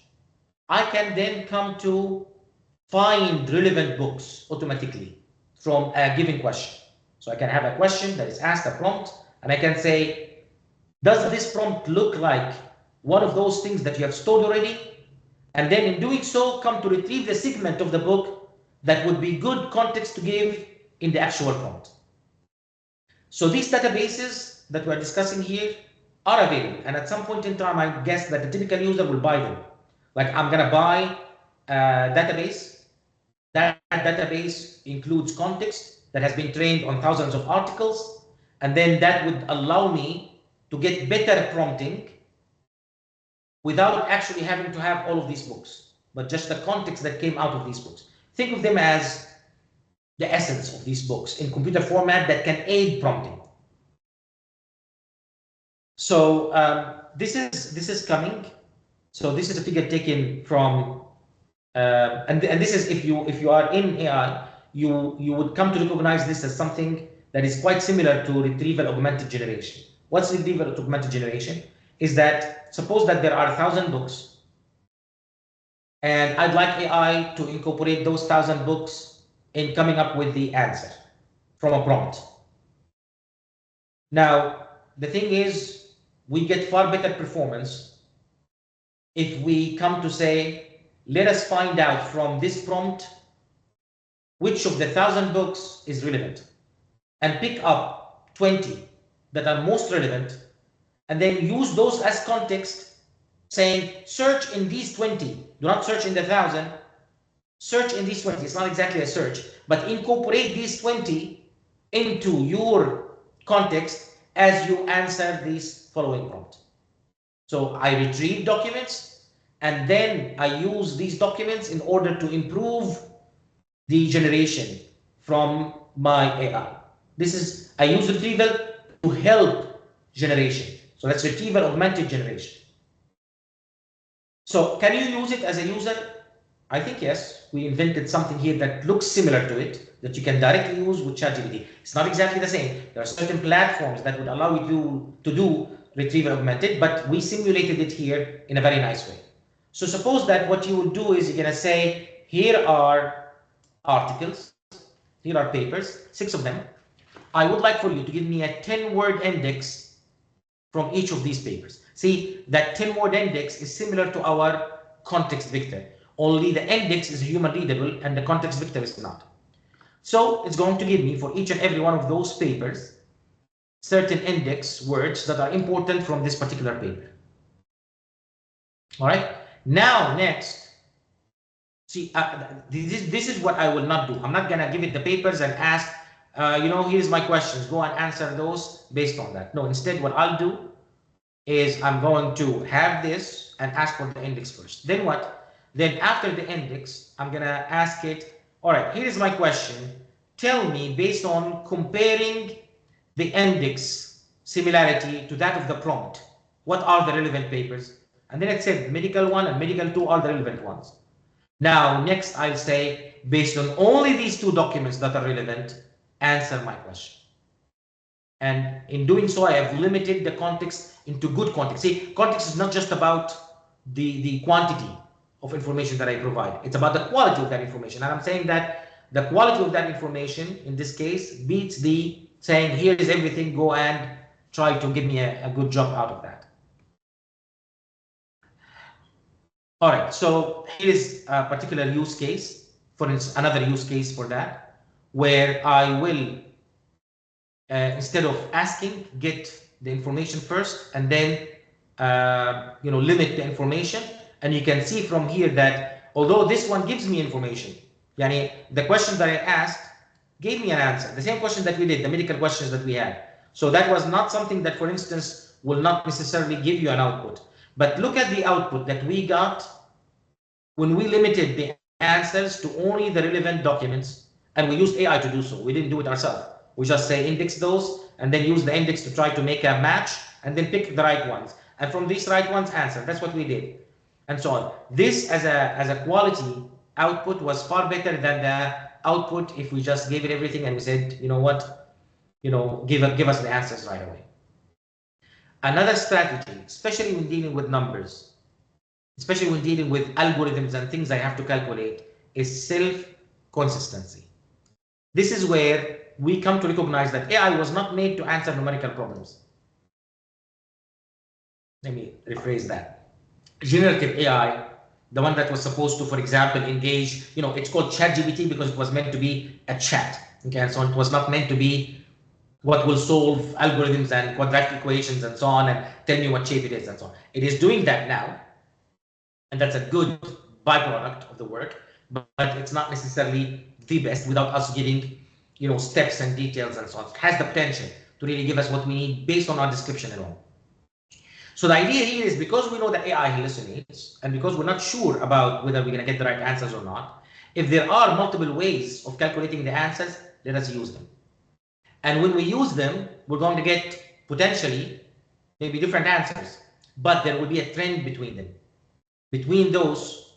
I can then come to find relevant books automatically from a given question. So I can have a question that is asked, a prompt, and I can say, does this prompt look like one of those things that you have stored already? And then in doing so, come to retrieve the segment of the book that would be good context to give in the actual prompt. So these databases that we're discussing here are available. And at some point in time, I guess that the typical user will buy them. Like I'm gonna buy a database. That database includes context that has been trained on thousands of articles. And then that would allow me to get better prompting without actually having to have all of these books, but just the context that came out of these books. Think of them as the essence of these books in computer format that can aid prompting. So this is coming. So this is a figure taken from, and this is if you are in AI, you would come to recognize this as something that is quite similar to retrieval augmented generation. What's retrieval augmented generation? Is that suppose that there are 1,000 books and I'd like AI to incorporate those 1,000 books in coming up with the answer from a prompt. Now, the thing is, we get far better performance if we come to say, let us find out from this prompt which of the 1,000 books is relevant and pick up 20 that are most relevant and then use those as context, saying search in these 20, do not search in the 1,000, search in these 20. It's not exactly a search, but incorporate these 20 into your context as you answer this following prompt. So I retrieve documents and then I use these documents in order to improve the generation from my AI. I use retrieval to help generation. So that's retrieval augmented generation. So can you use it as a user? I think yes. We invented something here that looks similar to it that you can directly use with ChatGPT. It's not exactly the same. There are certain platforms that would allow you to do retrieval augmented, but we simulated it here in a very nice way. So suppose that what you would do is you're gonna say, here are articles, here are papers, 6 of them. I would like for you to give me a 10-word index from each of these papers. See, that 10-word index is similar to our context vector. Only the index is human readable and the context vector is not. So it's going to give me for each and every one of those papers certain index words that are important from this particular paper. All right. Now, next, see, this is what I will not do. I'm not gonna give it the papers and ask, here's my questions. Go and answer those based on that. No, instead, what I'll do is I'm going to have this and ask for the index first. Then what? Then after the index, I'm gonna ask it, all right, here is my question. Tell me, based on comparing the index similarity to that of the prompt, what are the relevant papers? And then it said medical 1 and medical 2 are the relevant ones. Now, next I'll say, based on only these two documents that are relevant, answer my question. And in doing so, I have limited the context into good context. See, context is not just about the quantity of information that I provide. It's about the quality of that information. And I'm saying that the quality of that information, in this case, beats the saying, here is everything, go and try to give me a good job out of that. All right, so here's a particular use case, for instance, another use case for that, where I will, instead of asking, get the information first and then limit the information. And you can see from here that although this one gives me information, yani the question that I asked gave me an answer, the same question that we did, the medical questions that we had. So that was not something that, for instance, will not necessarily give you an output. But look at the output that we got when we limited the answers to only the relevant documents, and we used AI to do so. We didn't do it ourselves. We just say index those and then use the index to try to make a match and then pick the right ones. And from these right ones, answer. That's what we did. And so on. This as a quality output was far better than the output if we just gave it everything and we said, you know what, give us the answers right away. Another strategy, especially when dealing with numbers, especially when dealing with algorithms and things I have to calculate, is self-consistency. This is where we come to recognize that AI was not made to answer numerical problems. Let me rephrase that. Generative AI, the one that was supposed to, for example, engage, it's called ChatGPT because it was meant to be a chat. Okay, and so it was not meant to be what will solve algorithms and quadratic equations and so on and tell me what shape it is and so on. It is doing that now, and that's a good byproduct of the work, but it's not necessarily the best without us giving, steps and details and so on. It has the potential to really give us what we need based on our description alone. So the idea here is, because we know that AI hallucinates, and because we're not sure about whether we're going to get the right answers or not, if there are multiple ways of calculating the answers, let us use them. And when we use them, we're going to get potentially maybe different answers, but there will be a trend between them. Between those,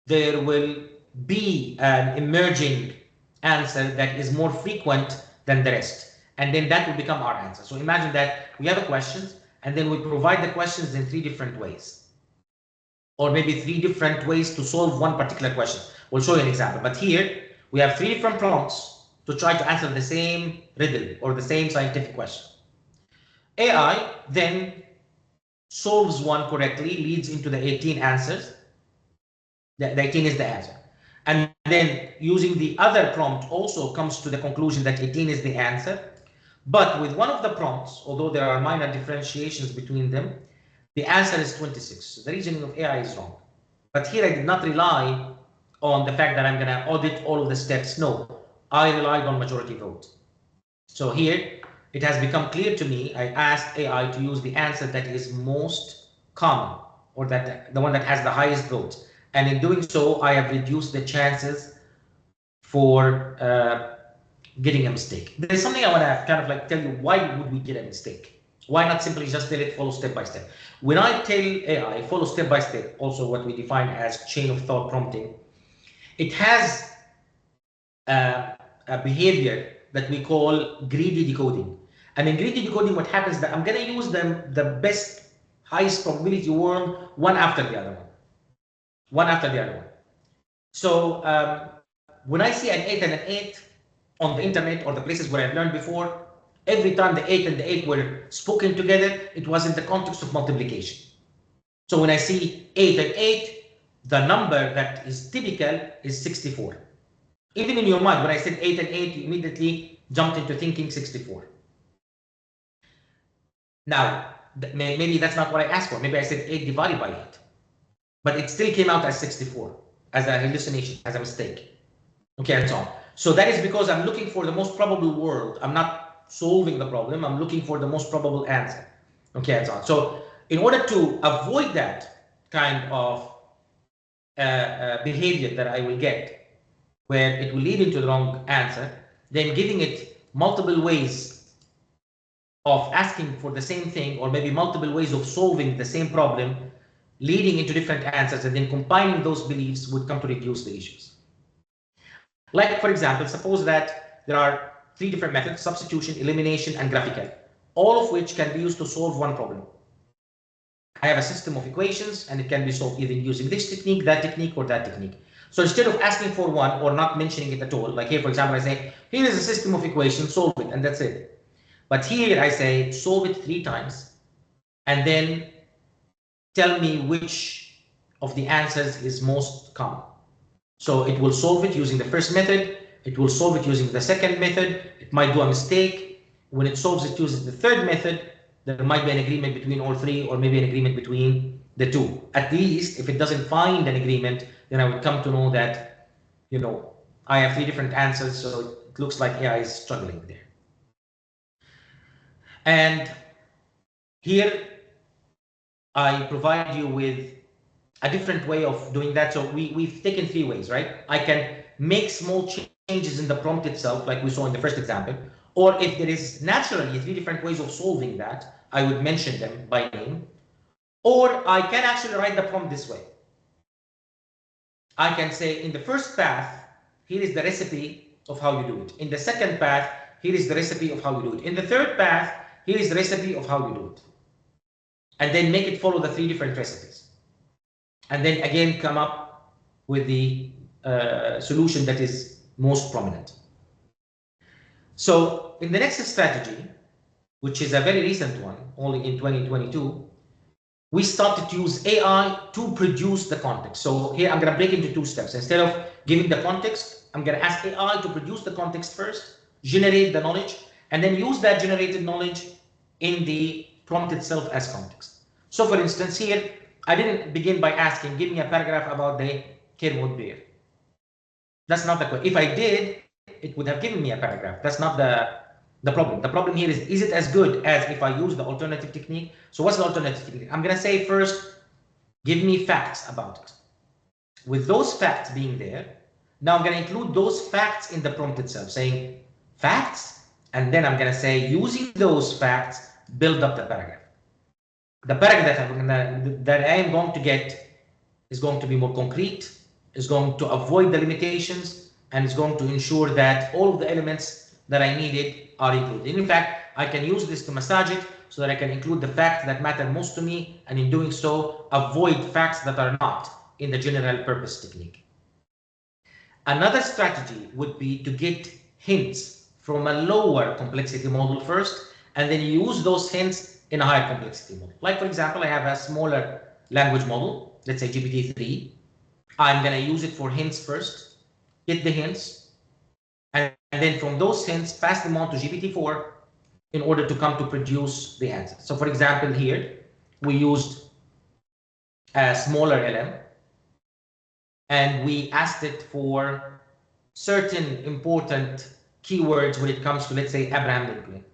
there will be an emerging answer that is more frequent than the rest. And then that will become our answer. So imagine that we have a question, and then we provide the questions in 3 different ways. Or maybe 3 different ways to solve one particular question. We'll show you an example. But here, we have 3 different prompts to try to answer the same riddle or the same scientific question. AI then solves one correctly, leads into the 18 answers. The 18 is the answer. And then using the other prompt also comes to the conclusion that 18 is the answer. But with one of the prompts, although there are minor differentiations between them, the answer is 26. So the reasoning of AI is wrong. But here I did not rely on the fact that I'm going to audit all of the steps. No, I relied on majority vote. So here it has become clear to me, I asked AI to use the answer that is most common, or that the one that has the highest vote. And in doing so, I have reduced the chances for getting a mistake. There's something I want to kind of like tell you, why would we get a mistake? Why not simply just tell it follow step by step? When I tell AI follow step by step, also what we define as chain of thought prompting, it has a behavior that we call greedy decoding. And in greedy decoding, what happens is that I'm going to use the best, highest probability worm one after the other one. One after the other one. So when I see an 8 and an 8 on the internet or the places where I've learned before, every time the 8 and the 8 were spoken together, it was in the context of multiplication. So when I see 8 and 8, the number that is typical is 64. Even in your mind, when I said 8 and 8, you immediately jumped into thinking 64. Now, maybe that's not what I asked for. Maybe I said 8 divided by 8. but it still came out as 64 as a hallucination, as a mistake. Okay, and so on. So that is because I'm looking for the most probable world. I'm not solving the problem. I'm looking for the most probable answer. Okay, and so on. So in order to avoid that kind of behavior that I will get, where it will lead into the wrong answer, then giving it multiple ways of asking for the same thing, or maybe multiple ways of solving the same problem, leading into different answers, and then combining those beliefs would come to reduce the issues. Like, for example, suppose that there are 3 different methods: substitution, elimination, and graphical, all of which can be used to solve one problem. I have a system of equations, and it can be solved either using this technique, that technique, or that technique. So instead of asking for one or not mentioning it at all, like here, for example, I say, here is a system of equations, solve it, and that's it. But here I say, solve it 3 times, and then tell me which of the answers is most common. So it will solve it using the first method, it will solve it using the second method, it might do a mistake. When it solves it using the third method, there might be an agreement between all 3, or maybe an agreement between the 2. At least if it doesn't find an agreement, then I would come to know that, you know, I have 3 different answers, so it looks like AI is struggling there. And here I provide you with a different way of doing that. So we've taken 3 ways, right? I can make small changes in the prompt itself, like we saw in the first example, or if there is naturally 3 different ways of solving that, I would mention them by name, or I can actually write the prompt this way. I can say, in the first path, here is the recipe of how you do it. In the second path, here is the recipe of how you do it. In the third path, here is the recipe of how you do it. And then make it follow the 3 different recipes. And then again, come up with the solution that is most prominent. So in the next strategy, which is a very recent one, only in 2022, we started to use AI to produce the context. So here I'm going to break into 2 steps. Instead of giving the context, I'm going to ask AI to produce the context first, generate the knowledge, and then use that generated knowledge in the prompt itself as context. So for instance, here, I didn't begin by asking, give me a paragraph about the Kenwood bear. That's not the question. If I did, it would have given me a paragraph. That's not the problem. The problem here is it as good as if I use the alternative technique? So what's the alternative technique? I'm going to say first, give me facts about it. With those facts being there, now I'm going to include those facts in the prompt itself, saying facts, and then I'm going to say, using those facts, build up the paragraph. The paragraph that I am going to get is going to be more concrete, is going to avoid the limitations, and is going to ensure that all of the elements that I needed are included. In fact, I can use this to massage it so that I can include the facts that matter most to me, and in doing so, avoid facts that are not in the general purpose technique. Another strategy would be to get hints from a lower complexity model first, and then use those hints in a higher complexity model. Like, for example, I have a smaller language model, let's say GPT-3. I'm going to use it for hints first, get the hints, and then from those hints, pass them on to GPT-4 in order to come to produce the answer. So for example, here, we used a smaller LM, and we asked it for certain important keywords when it comes to, let's say, Abraham Lincoln.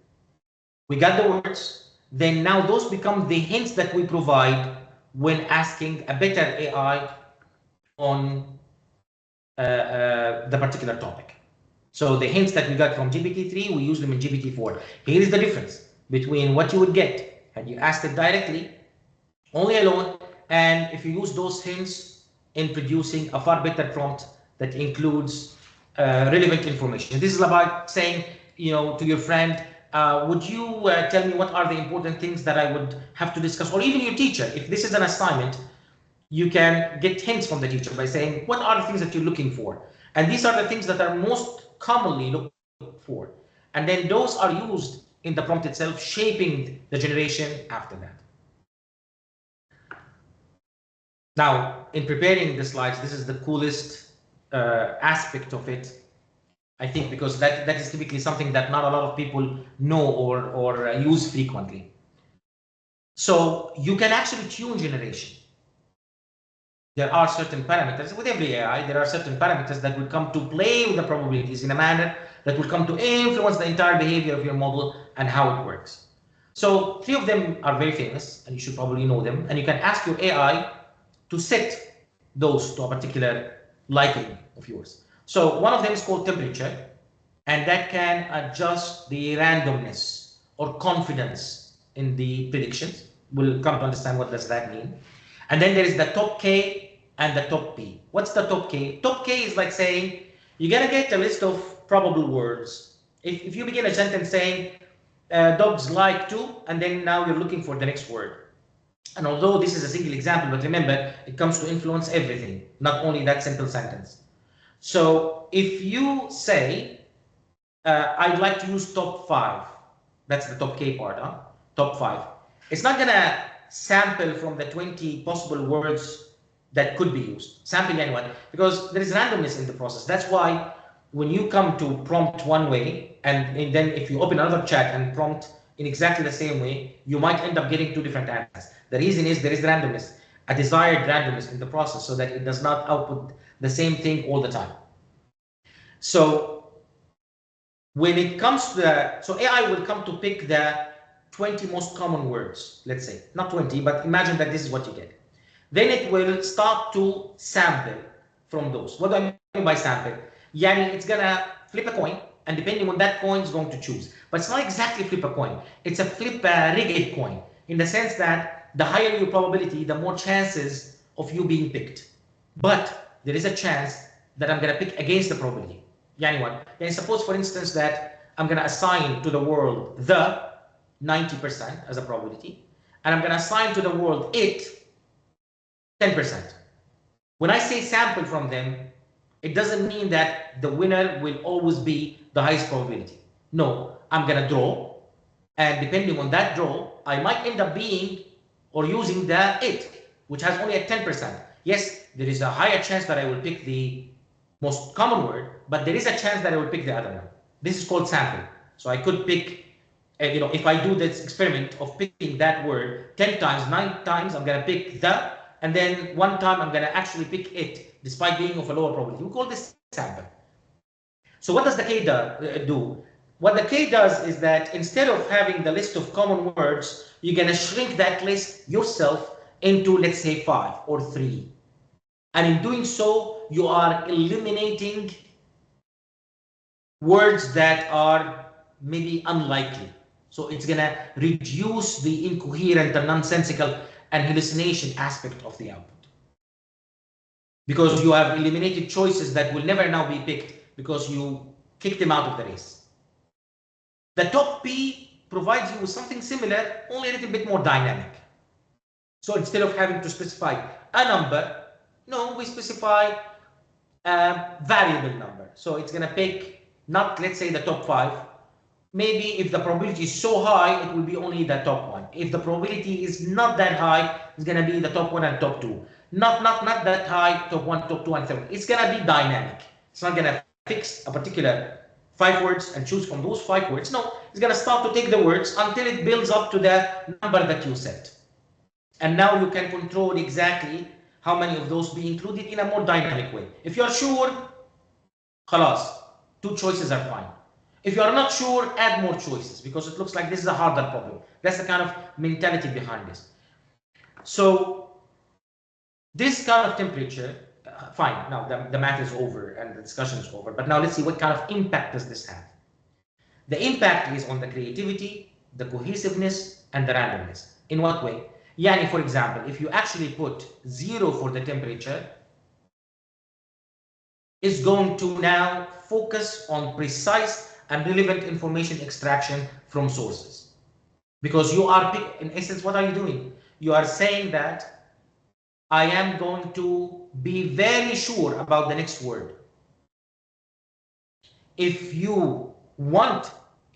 We got the words, then now those become the hints that we provide when asking a better AI on the particular topic. So the hints that we got from GPT-3, we use them in GPT-4. Here is the difference between what you would get had you asked it directly, only alone, and if you use those hints in producing a far better prompt that includes relevant information. This is about saying, you know, to your friend, would you tell me what are the important things that I would have to discuss? Or even your teacher, if this is an assignment, you can get hints from the teacher by saying, what are the things that you're looking for? And these are the things that are most commonly looked for. And then those are used in the prompt itself, shaping the generation after that. Now, in preparing the slides, this is the coolest aspect of it, I think, because that is typically something that not a lot of people know or use frequently. So you can actually tune generation. there are certain parameters. With every AI, there are certain parameters that will come to play with the probabilities in a manner that will come to influence the entire behavior of your model and how it works. So 3 of them are very famous, and you should probably know them. And you can ask your AI to set those to a particular liking of yours. So one of them is called temperature, and that can adjust the randomness or confidence in the predictions. We'll come to understand what does that mean. And then there is the top K and the top P. What's the top K? Top K is like saying you're gonna get a list of probable words. If you begin a sentence saying dogs like to, and then now you're looking for the next word. And although this is a single example, but remember, it comes to influence everything, not only that simple sentence. So if you say, I'd like to use top 5, that's the top K part, huh? Top 5. It's not gonna sample from the 20 possible words that could be used, sampling anyone, because there is randomness in the process. That's why when you come to prompt one way, and then if you open another chat and prompt in exactly the same way, you might end up getting 2 different answers. The reason is there is randomness, a desired randomness in the process, so that it does not output the same thing all the time. So when it comes to so AI will come to pick the 20 most common words, let's say, not 20, but imagine that this is what you get. Then it will start to sample from those. What do I mean by sample? Yani it's gonna flip a coin, and depending on that coin, it's going to choose. But it's not exactly flip a coin. It's a flip a rigged coin, in the sense that the higher your probability, the more chances of you being picked. But there is a chance that I'm gonna pick against the probability. Yani what? Yani suppose, for instance, that I'm gonna assign to the world the 90% as a probability, and I'm gonna assign to the world it 10%. When I say sample from them, it doesn't mean that the winner will always be the highest probability. No, I'm gonna draw, and depending on that draw, I might end up being or using the it, which has only a 10%. Yes, there is a higher chance that I will pick the most common word, but there is a chance that I will pick the other one. This is called sample. So I could pick, if I do this experiment of picking that word 10 times, 9 times, I'm gonna pick the, and then 1 time I'm gonna actually pick it, despite being of a lower probability. We call this sample. So what does the K do? What the K does is that instead of having the list of common words, you're gonna shrink that list yourself into, let's say, 5 or 3. And in doing so, you are eliminating words that are maybe unlikely. So it's gonna reduce the incoherent and nonsensical and hallucination aspect of the output, because you have eliminated choices that will never now be picked because you kicked them out of the race. The top P provides you with something similar, only a little bit more dynamic. So instead of having to specify a number, no, we specify a variable number. So it's gonna pick not, let's say, the top 5. Maybe if the probability is so high, it will be only the top 1. If the probability is not that high, it's gonna be the top 1 and top 2. Not that high, top 1, top 2, and 3. It's gonna be dynamic. It's not gonna fix a particular 5 words and choose from those 5 words. No, it's gonna start to take the words until it builds up to the number that you set. And now you can control exactly how many of those be included in a more dynamic way. If you're sure, khalas, 2 choices are fine. If you are not sure, add more choices, because it looks like this is a harder problem. That's the kind of mentality behind this. So this kind of temperature, fine, now the math is over and the discussion is over, but now let's see what kind of impact does this have. The impact is on the creativity, the cohesiveness, and the randomness. In what way? Yani, for example, if you actually put 0 for the temperature, it's going to now focus on precise and relevant information extraction from sources. Because you are, in essence, what are you doing? You are saying that I am going to be very sure about the next word. If you want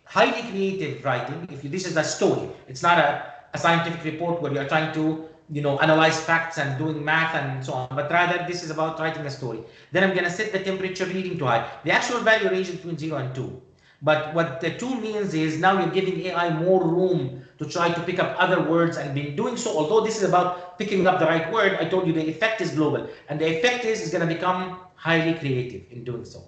highly creative writing, this is a story, it's not a scientific report where you're trying to analyze facts and doing math and so on, but rather this is about writing a story. Then I'm going to set the temperature reading to high. The actual value ranges between 0 and 2. But what the tool means is now you're giving AI more room to try to pick up other words, and in doing so, although this is about picking up the right word, I told you the effect is global, and the effect is going to become highly creative in doing so.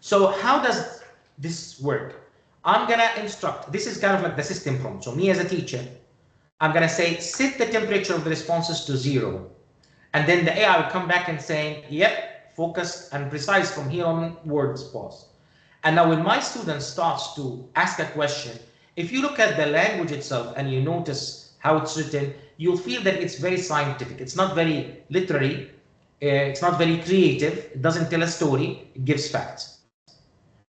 So how does this work? I'm going to instruct, this is kind of like the system prompt. So me as a teacher, I'm going to say, set the temperature of the responses to 0. And then the AI will come back and say, yep, focused and precise from here onwards, pause. And now when my student starts to ask a question, if you look at the language itself and you notice how it's written, you'll feel that it's very scientific. It's not very literary. It's not very creative. It doesn't tell a story. It gives facts.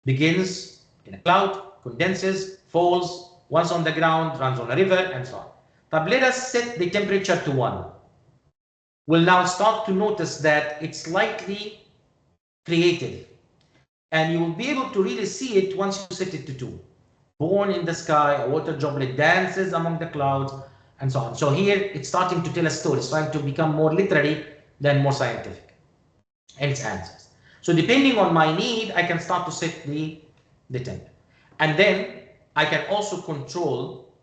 Begins in a cloud, condenses, falls, once on the ground, runs on a river, and so on. But let us set the temperature to 1. We'll now start to notice that it's slightly creative. And you will be able to really see it once you set it to 2. Born in the sky, a water droplet dances among the clouds, and so on. So here it's starting to tell a story. It's trying to become more literary than more scientific in its answers. So depending on my need, I can start to set the temp. And then I can also control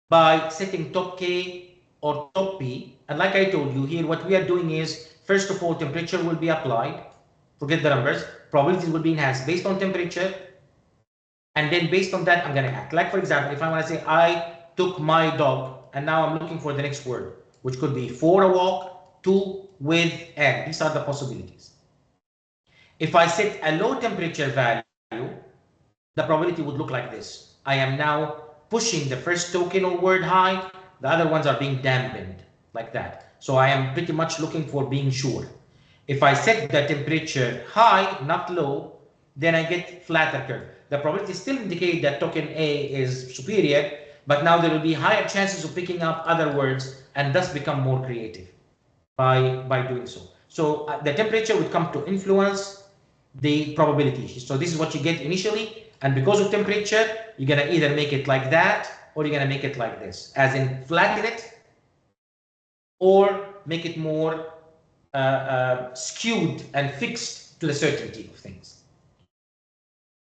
by setting top K or top P. And like I told you here, what we are doing is, first of all, temperature will be applied. Forget the numbers. Probabilities will be enhanced based on temperature. And then based on that, I'm going to act. Like, for example, if I want to say, I took my dog, and now I'm looking for the next word, which could be for a walk, to, with, and. These are the possibilities. If I set a low temperature value, the probability would look like this. I am now pushing the first token or word high. The other ones are being dampened, like that. So I am pretty much looking for being sure. If I set the temperature high, not low, then I get flatter curve. The probability still indicate that token A is superior, but now there will be higher chances of picking up other words and thus become more creative by doing so. So the temperature would come to influence the probability. So this is what you get initially, and because of temperature, you're gonna either make it like that or you're gonna make it like this, as in flatten it or make it more skewed and fixed to the certainty of things.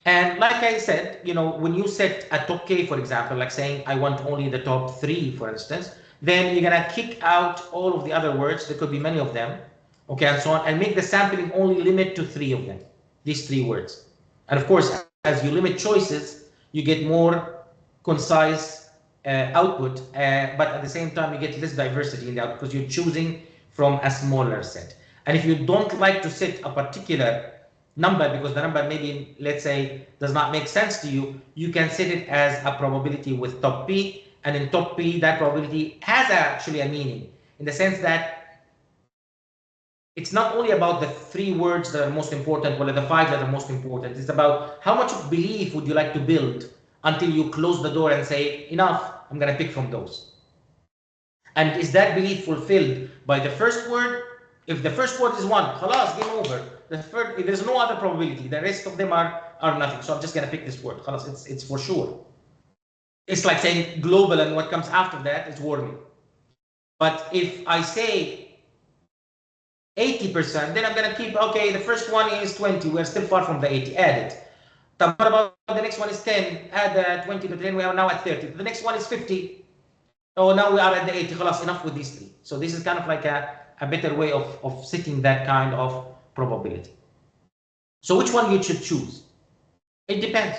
And like I said, you know, when you set a top K, for example, like saying I want only the top 3, for instance, then you're gonna kick out all of the other words. There could be many of them, okay, and so on, and make the sampling only limit to 3 of them, these 3 words. And of course, as you limit choices, you get more concise output, but at the same time, you get less diversity in the output because you're choosing from a smaller set. And if you don't like to set a particular number because the number maybe, let's say, does not make sense to you, you can set it as a probability with top P, and in top P, that probability has actually a meaning in the sense that it's not only about the 3 words that are most important or the 5 that are most important. It's about how much of belief would you like to build until you close the door and say, enough, I'm going to pick from those. And is that belief fulfilled by the first word? If the first word is 1, khalas, game over. The third, if there's no other probability, the rest of them are nothing. So I'm just going to pick this word. Khalas, it's for sure. It's like saying global and what comes after that is warming. But if I say 80%, then I'm going to keep, okay, the first one is 20. We're still far from the 80. Add it. What about the next one is 10? Add the 20, but then we are now at 30. The next one is 50. Oh, now we are at the 80. Khalas, enough with these 3. So this is kind of like a better way of setting that kind of probability. So which one you should choose? It depends.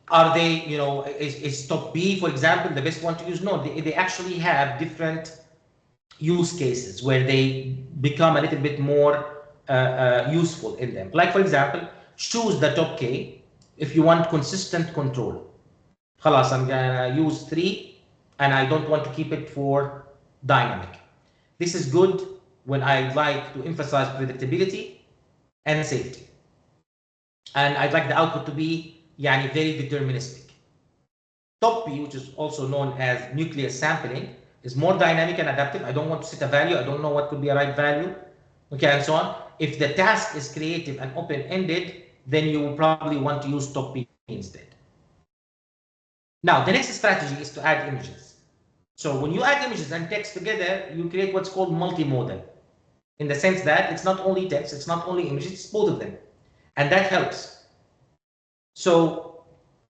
Are they, you know, is top B, for example, the best one to use? No, they actually have different use cases where they become a little bit more useful in them. Like, for example, choose the top K if you want consistent control. Khalas, I'm gonna use 3 and I don't want to keep it for dynamic. This is good when I'd like to emphasize predictability and safety. And I'd like the output to be very deterministic. Top P, which is also known as nucleus sampling, is more dynamic and adaptive. I don't want to set a value. I don't know what could be a right value. Okay, and so on. If the task is creative and open-ended, then you will probably want to use top P instead. Now, the next strategy is to add images. So when you add images and text together, you create what's called multimodal, in the sense that it's not only text, it's not only images, it's both of them. And that helps. So,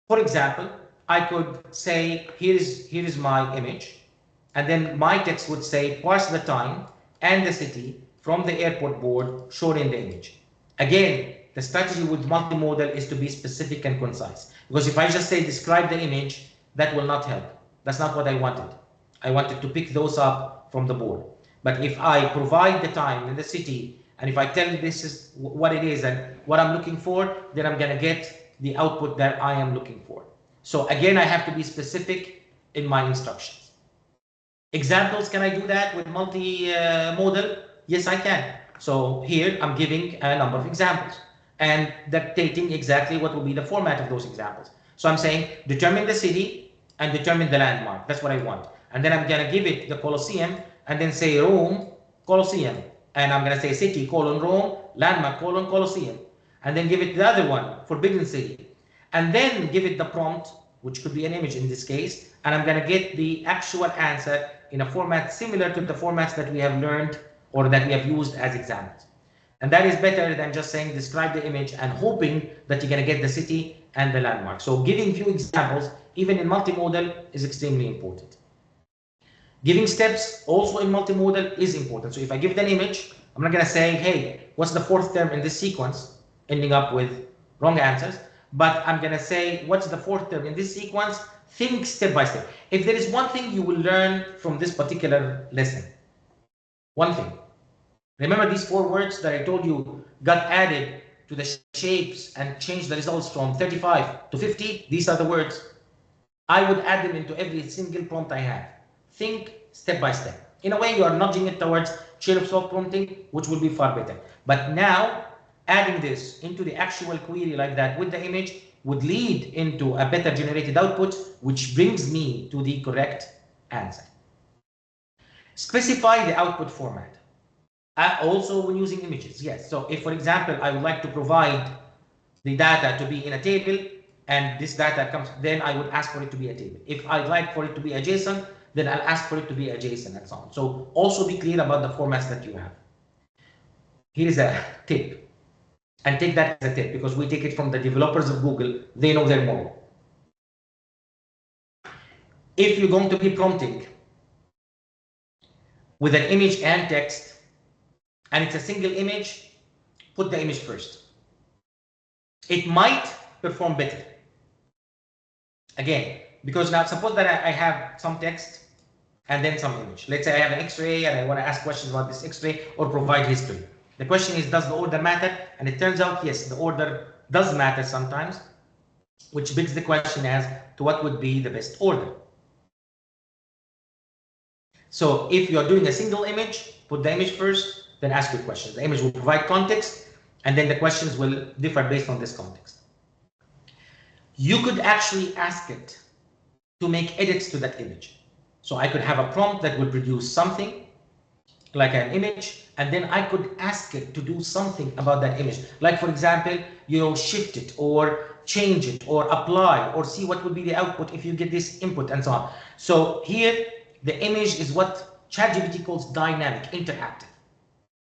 for example, I could say, here is my image, and then my text would say, parse the time and the city from the airport board shown in the image. Again, the strategy with multimodal is to be specific and concise. Because if I just say describe the image, that will not help. That's not what I wanted. I wanted to pick those up from the board. But if I provide the time and the city, and if I tell you this is what it is and what I'm looking for, then I'm going to get the output that I am looking for. So again, I have to be specific in my instructions. Examples, can I do that with multi-modal? Yes, I can. So here I'm giving a number of examples and dictating exactly what will be the format of those examples. So I'm saying determine the city and determine the landmark. That's what I want. And then I'm going to give it the Colosseum and then say Rome, Colosseum. And I'm going to say city, colon, Rome, landmark, colon, Colosseum. And then give it the other one, Forbidden City. And then give it the prompt, which could be an image in this case. And I'm going to get the actual answer in a format similar to the formats that we have learned or that we have used as examples. And that is better than just saying describe the image and hoping that you're going to get the city and the landmark. So giving few examples, even in multimodal, is extremely important. Giving steps also in multimodal is important. So if I give it an image, I'm not going to say, hey, what's the fourth term in this sequence, ending up with wrong answers. But I'm going to say, what's the fourth term in this sequence? Think step by step. If there is one thing you will learn from this particular lesson, one thing, remember these 4 words that I told you got added to the shapes and changed the results from 35 to 50. These are the words. I would add them into every single prompt I have. Think step by step. In a way, you are nudging it towards chain of thought prompting, which will be far better. But now, adding this into the actual query like that with the image would lead into a better generated output, which brings me to the correct answer. Specify the output format. Also when using images, yes. So if, for example, I would like to provide the data to be in a table, and this data comes, then I would ask for it to be a table. If I'd like for it to be a JSON, then I'll ask for it to be a JSON and so on. So also be clear about the formats that you have. Here is a tip. And take that as a tip because we take it from the developers of Google. They know their model. If you're going to be prompting with an image and text, and it's a single image, put the image first. It might perform better. Again, because now suppose that I have some text and then some image. Let's say I have an X-ray and I want to ask questions about this X-ray or provide history. The question is, does the order matter? And it turns out, yes, the order does matter sometimes, which begs the question as to what would be the best order. So if you are doing a single image, put the image first, then ask your questions. The image will provide context, and then the questions will differ based on this context. You could actually ask it to make edits to that image. So I could have a prompt that would produce something like an image, and then I could ask it to do something about that image. Like, for example, shift it or change it or apply or see what would be the output if you get this input and so on. So here, the image is what ChatGPT calls dynamic, interactive,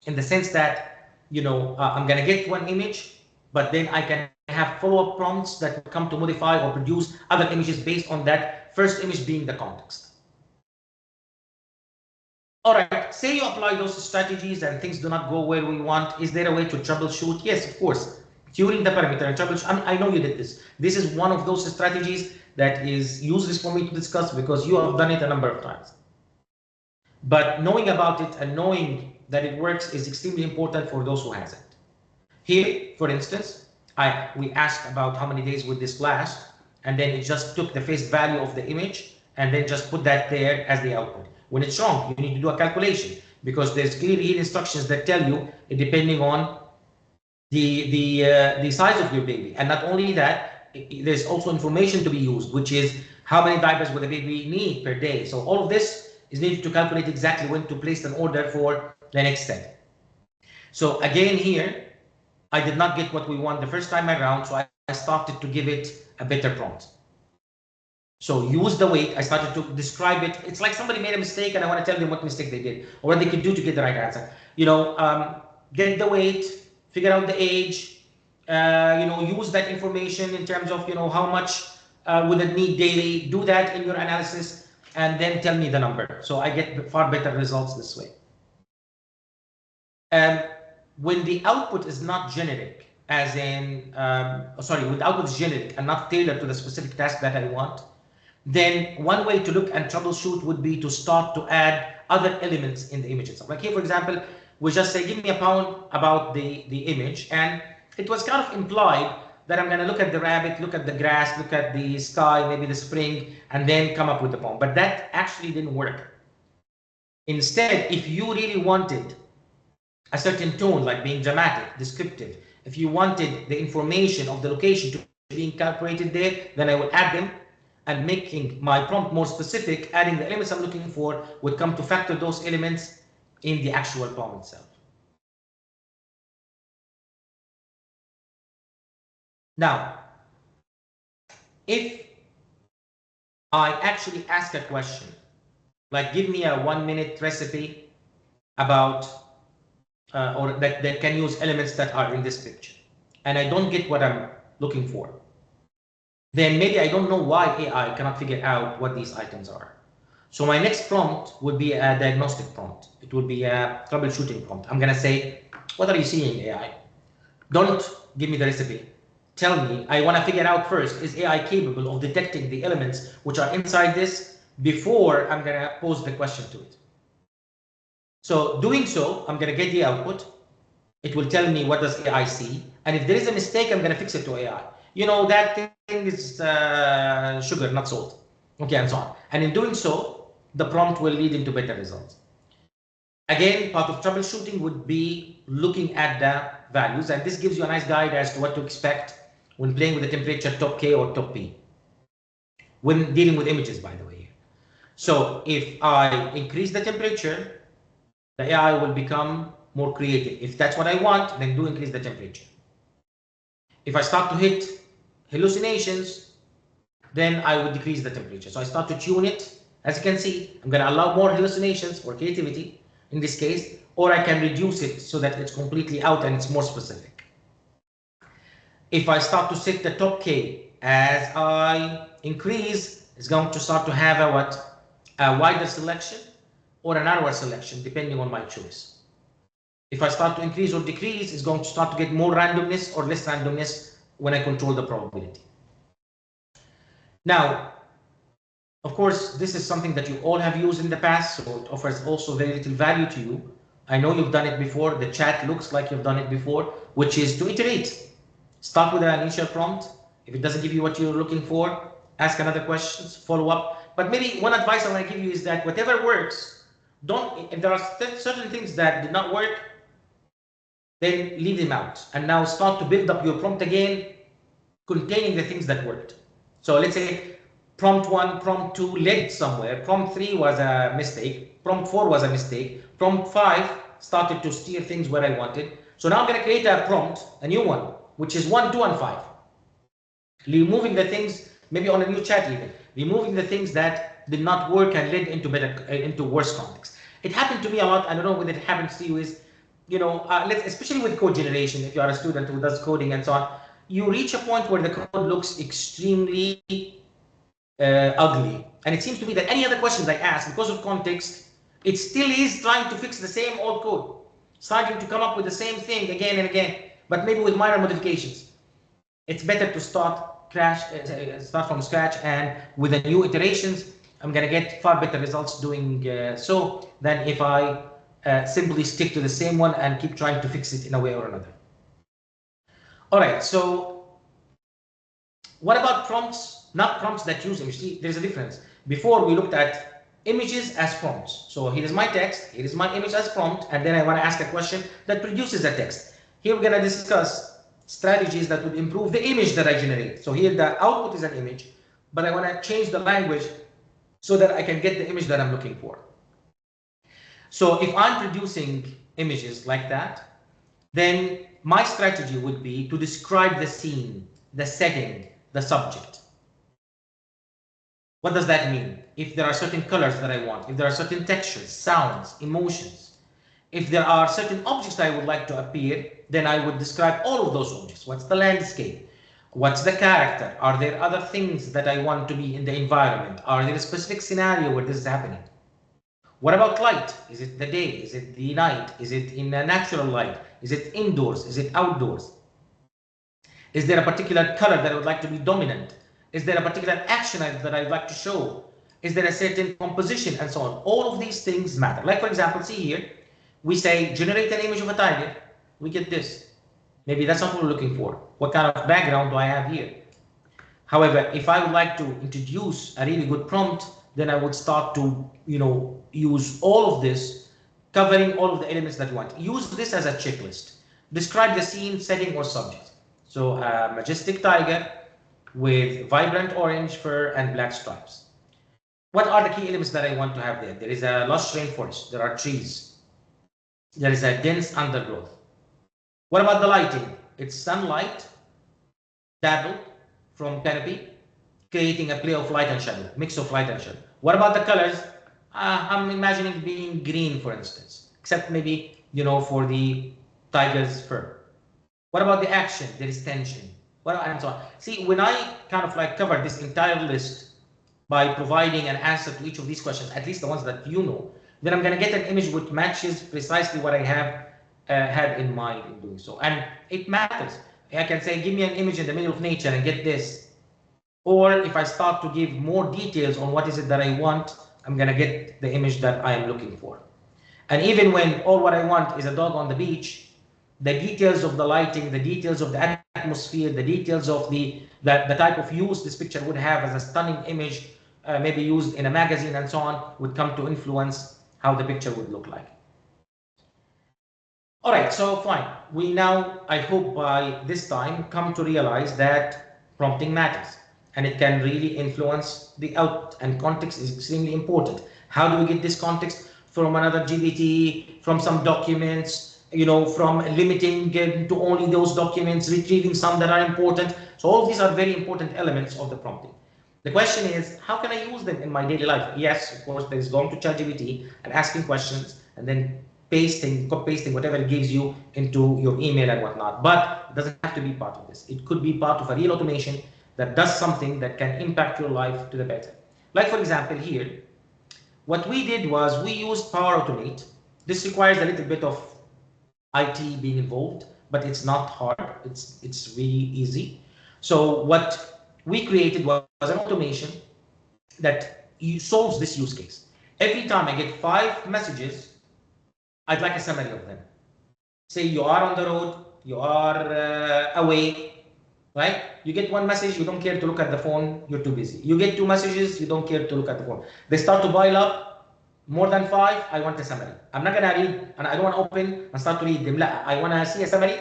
in the sense that, I'm going to get one image, but then I can have follow-up prompts that come to modify or produce other images based on that first image being the context. All right, say you apply those strategies and things do not go where we want. Is there a way to troubleshoot? Yes, of course. Tuning the parameter and troubleshoot. I know you did this. This is one of those strategies that is useless for me to discuss because you have done it a number of times. But knowing about it and knowing that it works is extremely important for those who hasn't. Here, for instance, we asked about how many days would this last, and then it just took the face value of the image and then just put that there as the output. When it's wrong, you need to do a calculation because there's clearly instructions that tell you, depending on the size of your baby. And not only that, there's also information to be used, which is how many diapers would the baby need per day. So all of this is needed to calculate exactly when to place an order for the next step. So again here, I did not get what we want the first time around, so I started to give it a better prompt. So use the weight. I started to describe it. It's like somebody made a mistake and I want to tell them what mistake they did or what they could do to get the right answer. Get the weight, figure out the age, use that information in terms of, how much would it need daily, do that in your analysis, and then tell me the number. So I get far better results this way. When the output is not generic, as in, when the output is generic and not tailored to the specific task that I want, then one way to look and troubleshoot would be to start to add other elements in the image itself. Like here, for example, we just say, give me a pound about the image, and it was kind of implied that I'm going to look at the rabbit, look at the grass, look at the sky, maybe the spring, and then come up with the poem. But that actually didn't work. Instead, if you really wanted a certain tone, like being dramatic, descriptive, if you wanted the information of the location to be incorporated there, then I would add them, and making my prompt more specific, adding the elements I'm looking for would come to factor those elements in the actual poem itself. Now, if I actually ask a question, like give me a 1-minute recipe about, or that can use elements that are in this picture, and I don't get what I'm looking for, then maybe I don't know why AI cannot figure out what these items are. So my next prompt would be a diagnostic prompt. It would be a troubleshooting prompt. I'm going to say, what are you seeing, AI? Don't give me the recipe. Tell me, I want to figure out first, is AI capable of detecting the elements which are inside this before I'm going to pose the question to it. So doing so, I'm going to get the output. It will tell me what does AI see. And if there is a mistake, I'm going to fix it to AI. That thing is sugar, not salt. Okay, and so on. And in doing so, the prompt will lead into better results. Again, part of troubleshooting would be looking at the values, and this gives you a nice guide as to what to expect when playing with the temperature top K or top P, when dealing with images, by the way. So if I increase the temperature, the AI will become more creative. If that's what I want, then do increase the temperature. If I start to hit hallucinations, then I would decrease the temperature. So I start to tune it. As you can see, I'm going to allow more hallucinations or creativity in this case, or I can reduce it so that it's completely out and it's more specific. If I start to set the top K, as I increase, it's going to start to have a wider selection or a narrower selection, depending on my choice. If I start to increase or decrease, it's going to start to get more randomness or less randomness when I control the probability. Now, of course, this is something that you all have used in the past, so it offers also very little value to you. I know you've done it before. The chat looks like you've done it before, which is to iterate. Start with an initial prompt. If it doesn't give you what you're looking for, ask another questions, follow up. But maybe one advice I want to give you is that whatever works, if there are certain things that did not work, then leave them out. And now start to build up your prompt again, containing the things that worked. So let's say prompt 1, prompt 2 led somewhere, prompt 3 was a mistake, prompt 4 was a mistake, prompt 5 started to steer things where I wanted. So now I'm going to create a prompt, a new one, which is 1, 2, and 5. Removing the things, maybe on a new chat even, removing the things that did not work and led into worse context. It happened to me a lot. I don't know whether it happens to you is, especially with code generation, if you are a student who does coding and so on, you reach a point where the code looks extremely ugly. And it seems to me that any other questions I ask, because of context, it still is trying to fix the same old code, starting to come up with the same thing again and again, but maybe with minor modifications. It's better to start from scratch, and with the new iterations, I'm going to get far better results doing so than if I simply stick to the same one and keep trying to fix it in a way or another. All right, so what about prompts? Not prompts that use images. See, there's a difference. Before we looked at images as prompts. So here is my text, here is my image as prompt, and then I want to ask a question that produces a text. Here we're going to discuss strategies that would improve the image that I generate. So here the output is an image, but I want to change the language so that I can get the image that I'm looking for. So if I'm producing images like that, then my strategy would be to describe the scene, the setting, the subject. What does that mean? If there are certain colors that I want, if there are certain textures, sounds, emotions, If there are certain objects I would like to appear, then I would describe all of those objects. What's the landscape? What's the character? Are there other things that I want to be in the environment? Are there a specific scenario where this is happening? What about light? Is it the day? Is it the night? Is it in a natural light? Is it indoors? Is it outdoors? Is there a particular color that I would like to be dominant? Is there a particular action that I'd like to show? Is there a certain composition and so on? All of these things matter. Like for example, see here, we say generate an image of a tiger. We get this. Maybe that's not what we're looking for. What kind of background do I have here? However, if I would like to introduce a really good prompt, then I would start to, use all of this, covering all of the elements that you want. Use this as a checklist. Describe the scene, setting, or subject. So a majestic tiger with vibrant orange fur and black stripes. What are the key elements that I want to have there? There is a lush rainforest. There are trees. There is a dense undergrowth. What about the lighting? It's sunlight dabbled from canopy, creating a play of light and shadow, mix of light and shadow. What about the colors? I'm imagining being green, for instance, except maybe, for the tiger's fur. What about the action? There is tension. And so on. See, when I kind of cover this entire list by providing an answer to each of these questions, at least the ones that you know, then I'm going to get an image which matches precisely what I have had in mind in doing so. And it matters. I can say, give me an image in the middle of nature and get this. Or if I start to give more details on what is it that I want, I'm going to get the image that I am looking for. And even when all what I want is a dog on the beach, the details of the lighting, the details of the atmosphere, the details of the type of use this picture would have as a stunning image, maybe used in a magazine and so on, would come to influence how the picture would look like. All right, so fine. We now, I hope by this time, come to realize that prompting matters and it can really influence the output, and context is extremely important. How do we get this context? From another GPT, from some documents, from limiting to only those documents, retrieving some that are important. So all of these are very important elements of the prompting. The question is, how can I use them in my daily life? Yes, of course, there is going to ChatGPT and asking questions and then copy pasting whatever it gives you into your email and whatnot. But it doesn't have to be part of this. It could be part of a real automation that does something that can impact your life to the better. Like for example here, what we did was we used Power Automate. This requires a little bit of IT being involved, but it's not hard. It's really easy. So what we created was an automation that solves this use case. Every time I get 5 messages, I'd like a summary of them. Say you are on the road, you are away, right? You get 1 message, you don't care to look at the phone, you're too busy. You get 2 messages, you don't care to look at the phone. They start to pile up, more than 5, I want a summary. I'm not gonna read, and I don't wanna open and start to read them. I wanna see a summary.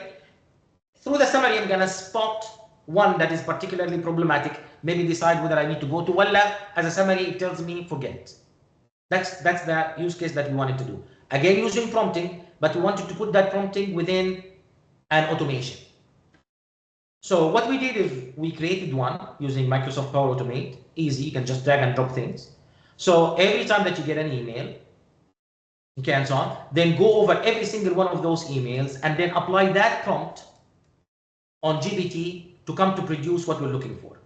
Through the summary, I'm gonna spot one that is particularly problematic, maybe decide whether I need to go to Walla. As a summary, it tells me forget. That's the use case that we wanted to do. Again, using prompting, but we wanted to put that prompting within an automation. So what we did is we created one using Microsoft Power Automate. Easy, you can just drag and drop things. So every time that you get an email, okay, and so on, then go over every single one of those emails and then apply that prompt on GPT to come to produce what we're looking for,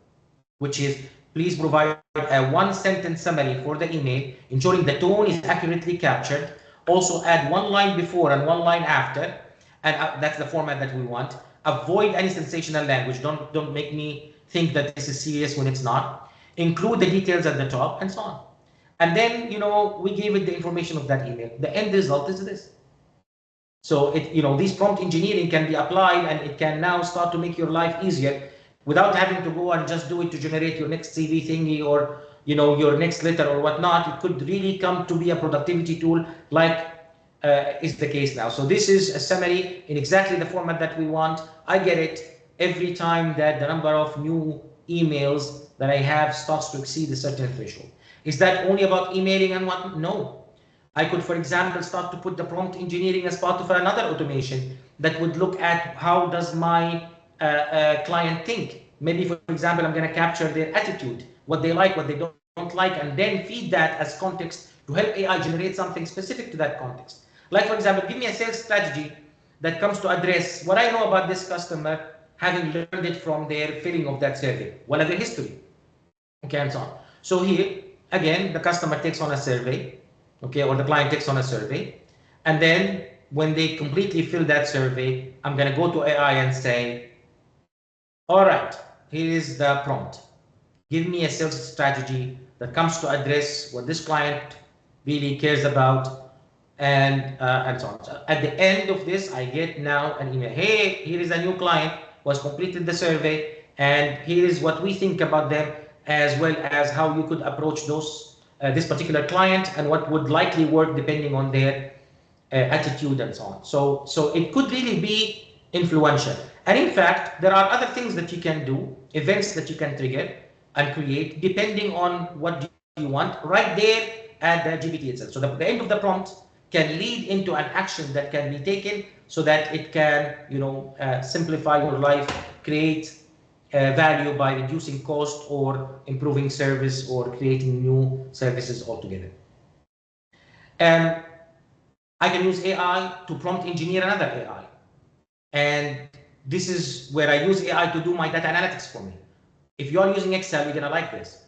which is please provide a 1-sentence summary for the email, ensuring the tone is accurately captured. Also add 1 line before and 1 line after, and that's the format that we want. Avoid any sensational language. Don't make me think that this is serious when it's not. Include the details at the top and so on. And then, we gave it the information of that email. The end result is this. So these prompt engineering can be applied, and it can now start to make your life easier without having to go and just do it to generate your next CV thingy or your next letter or whatnot. It could really come to be a productivity tool like is the case now. So this is a summary in exactly the format that we want. I get it every time that the number of new emails that I have starts to exceed a certain threshold. Is that only about emailing and what? No. I could, for example, start to put the prompt engineering as part of another automation that would look at how does my client think. Maybe, for example, I'm going to capture their attitude, what they like, what they don't like, and then feed that as context to help AI generate something specific to that context. Like, for example, give me a sales strategy that comes to address what I know about this customer, having learned it from their filling of that survey. What are the history? Okay, and so on. So here, again, the customer takes on a survey, okay, or the client takes on a survey. And then when they completely fill that survey, I'm going to go to AI and say, all right, here is the prompt. Give me a sales strategy that comes to address what this client really cares about, and so on. So at the end of this, I get now an email. Hey, here is a new client who has completed the survey, and here is what we think about them, as well as how you could approach this particular client and what would likely work depending on their attitude and so on. So it could really be influential. And in fact, there are other things that you can do, events that you can trigger and create depending on what you want right there at the GPT itself. So the end of the prompt can lead into an action that can be taken so that it can, simplify your life, create value by reducing cost or improving service or creating new services altogether. I can use AI to prompt engineer another AI. And this is where I use AI to do my data analytics for me. If you're using Excel, you're gonna like this.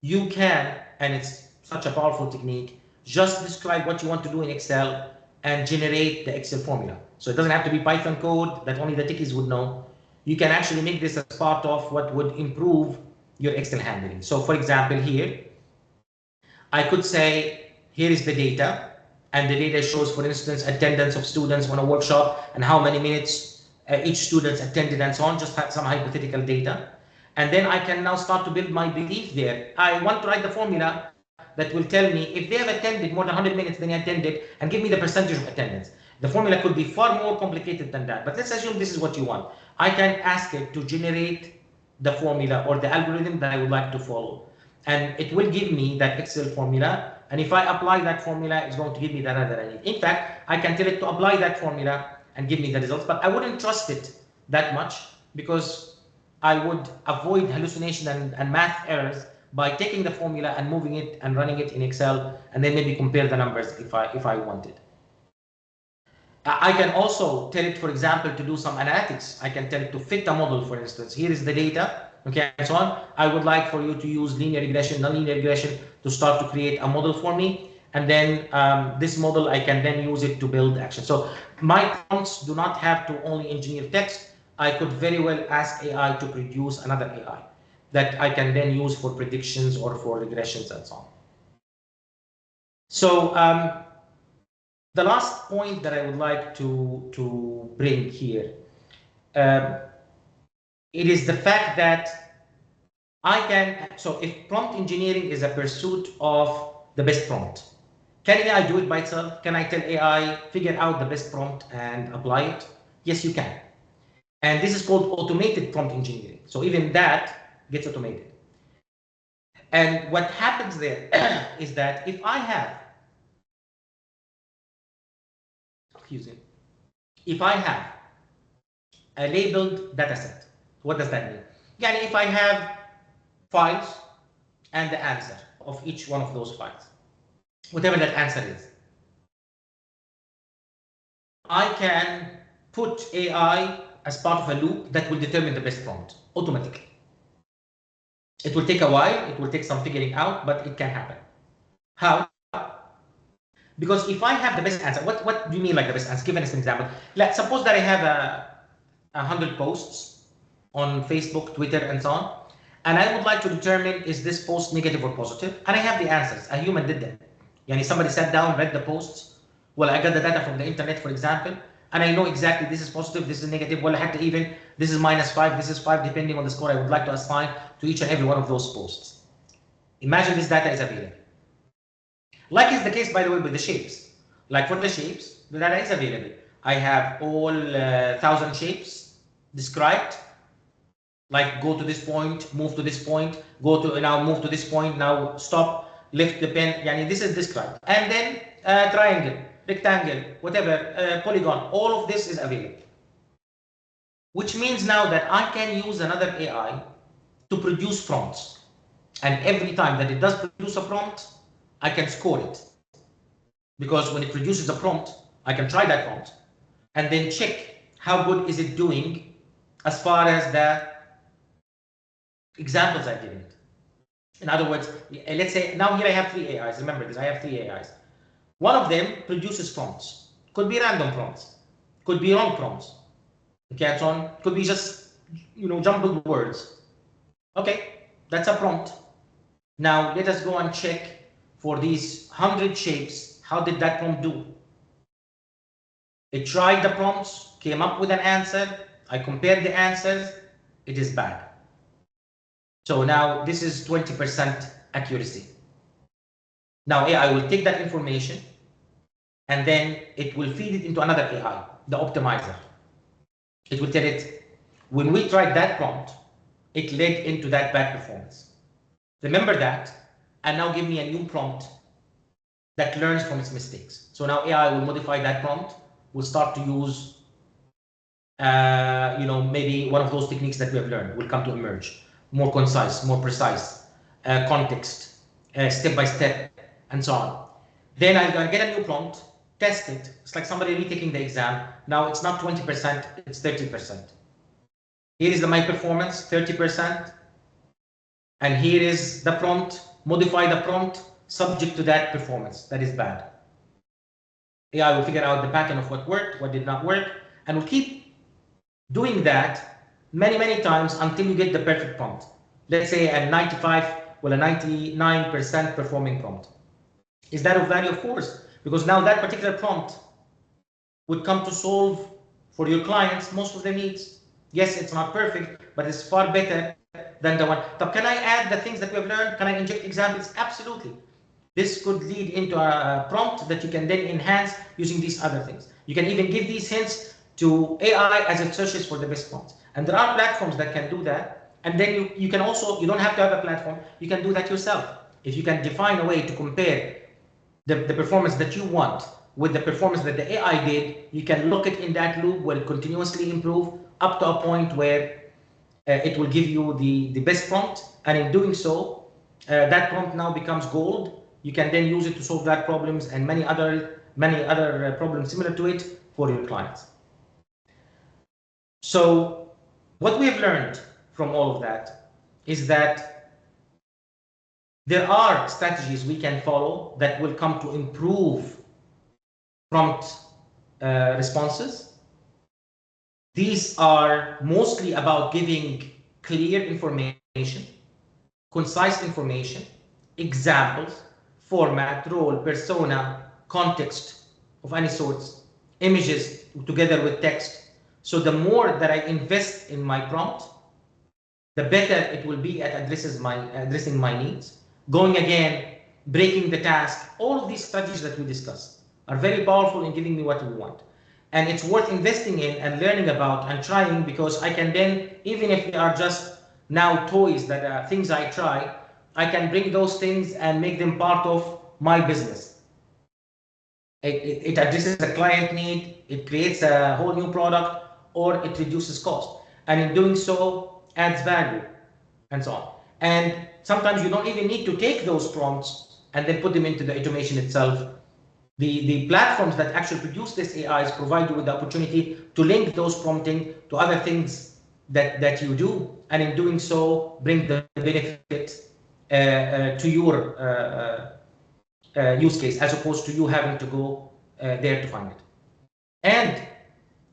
You can, and it's such a powerful technique, just describe what you want to do in Excel and generate the Excel formula. So it doesn't have to be Python code that only the techies would know. You can actually make this as part of what would improve your Excel handling. So for example, here, I could say, here is the data, and the data shows, for instance, attendance of students on a workshop and how many minutes each student attended and so on, just some hypothetical data. And then I can now start to build my belief there. I want to write the formula that will tell me if they have attended more than 100 minutes than they attended and give me the percentage of attendance. The formula could be far more complicated than that, but let's assume this is what you want. I can ask it to generate the formula or the algorithm that I would like to follow. And it will give me that Excel formula. And if I apply that formula, it's going to give me the data that I need. In fact, I can tell it to apply that formula and give me the results, but I wouldn't trust it that much because I would avoid hallucination and math errors by taking the formula and moving it and running it in Excel, and then maybe compare the numbers if I wanted. I can also tell it, for example, to do some analytics. I can tell it to fit a model, for instance. Here is the data, okay, and so on. I would like for you to use linear regression, nonlinear regression to start to create a model for me. And then this model, I can then use it to build action. So my prompts do not have to only engineer text. I could very well ask AI to produce another AI that I can then use for predictions or for regressions and so on. So the last point that I would like to bring here, it is the fact that so if prompt engineering is a pursuit of the best prompt, can AI do it by itself? Can I tell AI, figure out the best prompt and apply it? Yes, you can. And this is called automated prompt engineering. So even that gets automated. And what happens there is that if I have, if I have a labeled dataset, what does that mean? Yeah, if I have files and the answer of each one of those files, whatever that answer is, I can put AI as part of a loop that will determine the best prompt automatically. It will take a while, it will take some figuring out, but it can happen. How? Because if I have the best answer, what do you mean like the best answer? Give us an example. Let's suppose that I have 100 posts on Facebook, Twitter, and so on, and I would like to determine is this post negative or positive, and I have the answers. A human did that. Yani somebody sat down, read the posts. Well, I got the data from the internet, for example, and I know exactly this is positive, this is negative. Well, I had to even, this is -5, this is 5, depending on the score I would like to assign to each and every one of those posts. Imagine this data is available. Like is the case, by the way, with the shapes. Like for the shapes, the data is available. I have all 1,000 shapes described. Like go to this point, move to this point, go to now move to this point, now stop, lift the pen. Yani this is described. And then triangle, rectangle, whatever, polygon, all of this is available. Which means now that I can use another AI to produce prompts. And every time that it does produce a prompt, I can score it. Because when it produces a prompt, I can try that prompt and then check how good is it doing as far as the examples I've given it. In other words, let's say now here I have 3 AIs. Remember this, I have 3 AIs. One of them produces prompts. Could be random prompts. Could be wrong prompts. Okay, and so on. Could be just, jumbled words. Okay, that's a prompt. Now let us go and check for these 100 shapes. How did that prompt do? It tried the prompts, came up with an answer. I compared the answers. It is bad. So now this is 20% accuracy. Now AI will take that information and then it will feed it into another AI, the optimizer. It will tell it, when we tried that prompt, it led into that bad performance. Remember that, and now give me a new prompt that learns from its mistakes. So now AI will modify that prompt, will start to use, maybe one of those techniques that we have learned will come to emerge. More concise, more precise, context, step by step, and so on. Then I'm going to get a new prompt, test it. It's like somebody retaking the exam. Now it's not 20%, it's 30%. Here is my performance, 30%. And here is the prompt, modify the prompt subject to that performance. That is bad. AI will figure out the pattern of what worked, what did not work, and will keep doing that many, many times until you get the perfect prompt. Let's say a 99% performing prompt. Is that of value? Of course, because now that particular prompt would come to solve for your clients most of their needs. Yes, it's not perfect, but it's far better than the one. So can I add the things that we have learned? Can I inject examples? Absolutely. This could lead into a prompt that you can then enhance using these other things. You can even give these hints to AI as it searches for the best prompts. And there are platforms that can do that. And then you can also, you don't have to have a platform, you can do that yourself. If you can define a way to compare the performance that you want with the performance that the AI did, you can look it in that loop where it continuously improve up to a point where it will give you the best prompt. And in doing so, that prompt now becomes gold. You can then use it to solve that problems and many other problems similar to it for your clients. So what we have learned from all of that is that there are strategies we can follow that will come to improve prompt responses. These are mostly about giving clear information, concise information, examples, format, role, persona, context of any sorts, images together with text. So the more that I invest in my prompt, the better it will be at addressing my needs. Going again, breaking the task, all of these strategies that we discussed are very powerful in giving me what we want. And it's worth investing in and learning about and trying, because I can then, even if they are just now toys that are things I try, I can bring those things and make them part of my business. It addresses a client need, it creates a whole new product, or it reduces cost. And in doing so, adds value, and so on. And sometimes you don't even need to take those prompts and then put them into the automation itself. The platforms that actually produce these AIs provide you with the opportunity to link those prompting to other things that you do, and in doing so, bring the benefit to your use case, as opposed to you having to go there to find it. And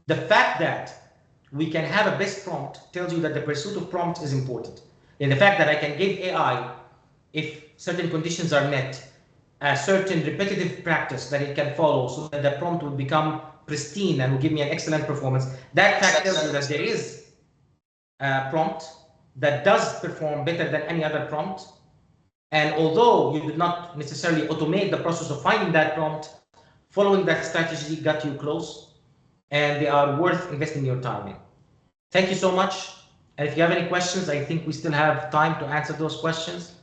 the fact that we can have a best prompt tells you that the pursuit of prompt is important. And the fact that I can give AI, if certain conditions are met, a certain repetitive practice that it can follow so that the prompt will become pristine and will give me an excellent performance. That fact tells you that there is a prompt that does perform better than any other prompt. And although you did not necessarily automate the process of finding that prompt, following that strategy got you close, and they are worth investing your time in. Thank you so much. And if you have any questions, I think we still have time to answer those questions.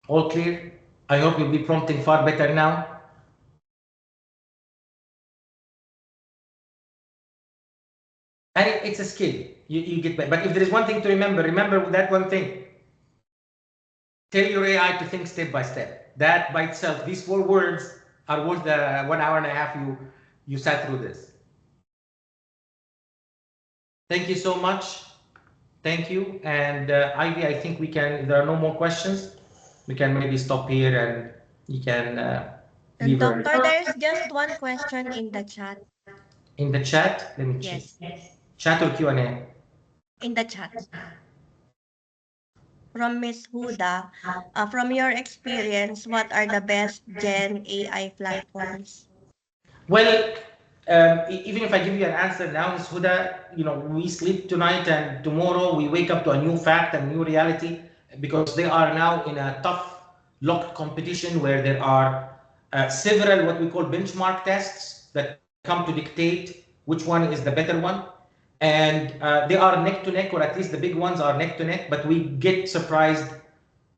All clear? I hope you'll be prompting far better now. And it's a skill. You get better. But if there is one thing to remember that one thing. Tell your AI to think step by step. That by itself, these 4 words are worth the 1 hour and a half you sat through this. Thank you so much. Thank you. And Ivy, I think we can, if there are no more questions, we can maybe stop here and you can leave her. Doctor, there's just one question in the chat. In the chat, let me check. Yes, Chat or Q&A? in the chat. From Miss Huda, from your experience, what are the best Gen AI platforms? Well, even if I give you an answer now, Ms. Huda, we sleep tonight and tomorrow we wake up to a new fact and new reality because they are now in a tough, locked competition where there are several what we call benchmark tests that come to dictate which one is the better one. And they are neck to neck, or at least the big ones are neck to neck, but we get surprised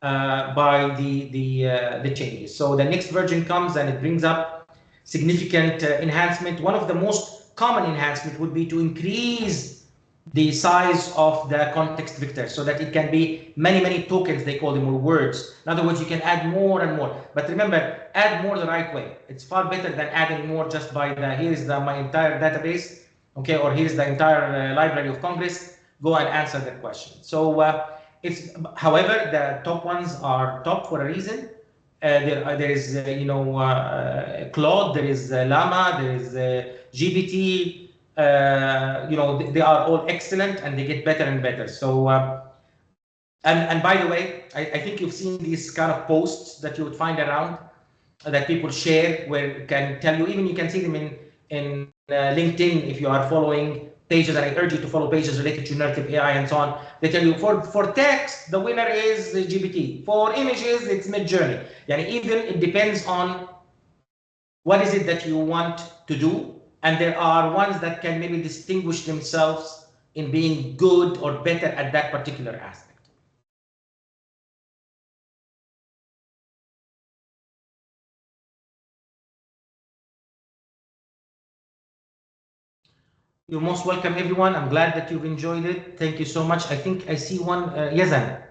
by the changes. So the next version comes and it brings up significant enhancement. One of the most common enhancement would be to increase the size of the context vector so that it can be many tokens, they call them, or words. In other words, you can add more and more. But remember, add more the right way. It's far better than adding more just by my entire database, okay, or here's the entire Library of Congress. Go and answer the question. So however, the top ones are top for a reason. There is Claude, there is Llama, there is GPT. They are all excellent and they get better and better. So and by the way, I think you've seen these kind of posts that you would find around that people share, where it can tell you, even you can see them in LinkedIn if you are following pages, and I urge you to follow pages related to generative AI and so on. They tell you for text, the winner is GPT. For images, it's Midjourney. Yani even it depends on what is it that you want to do. And there are ones that can maybe distinguish themselves in being good or better at that particular aspect. You're most welcome, everyone. I'm glad that you've enjoyed it. Thank you so much. I think I see one. Yazan,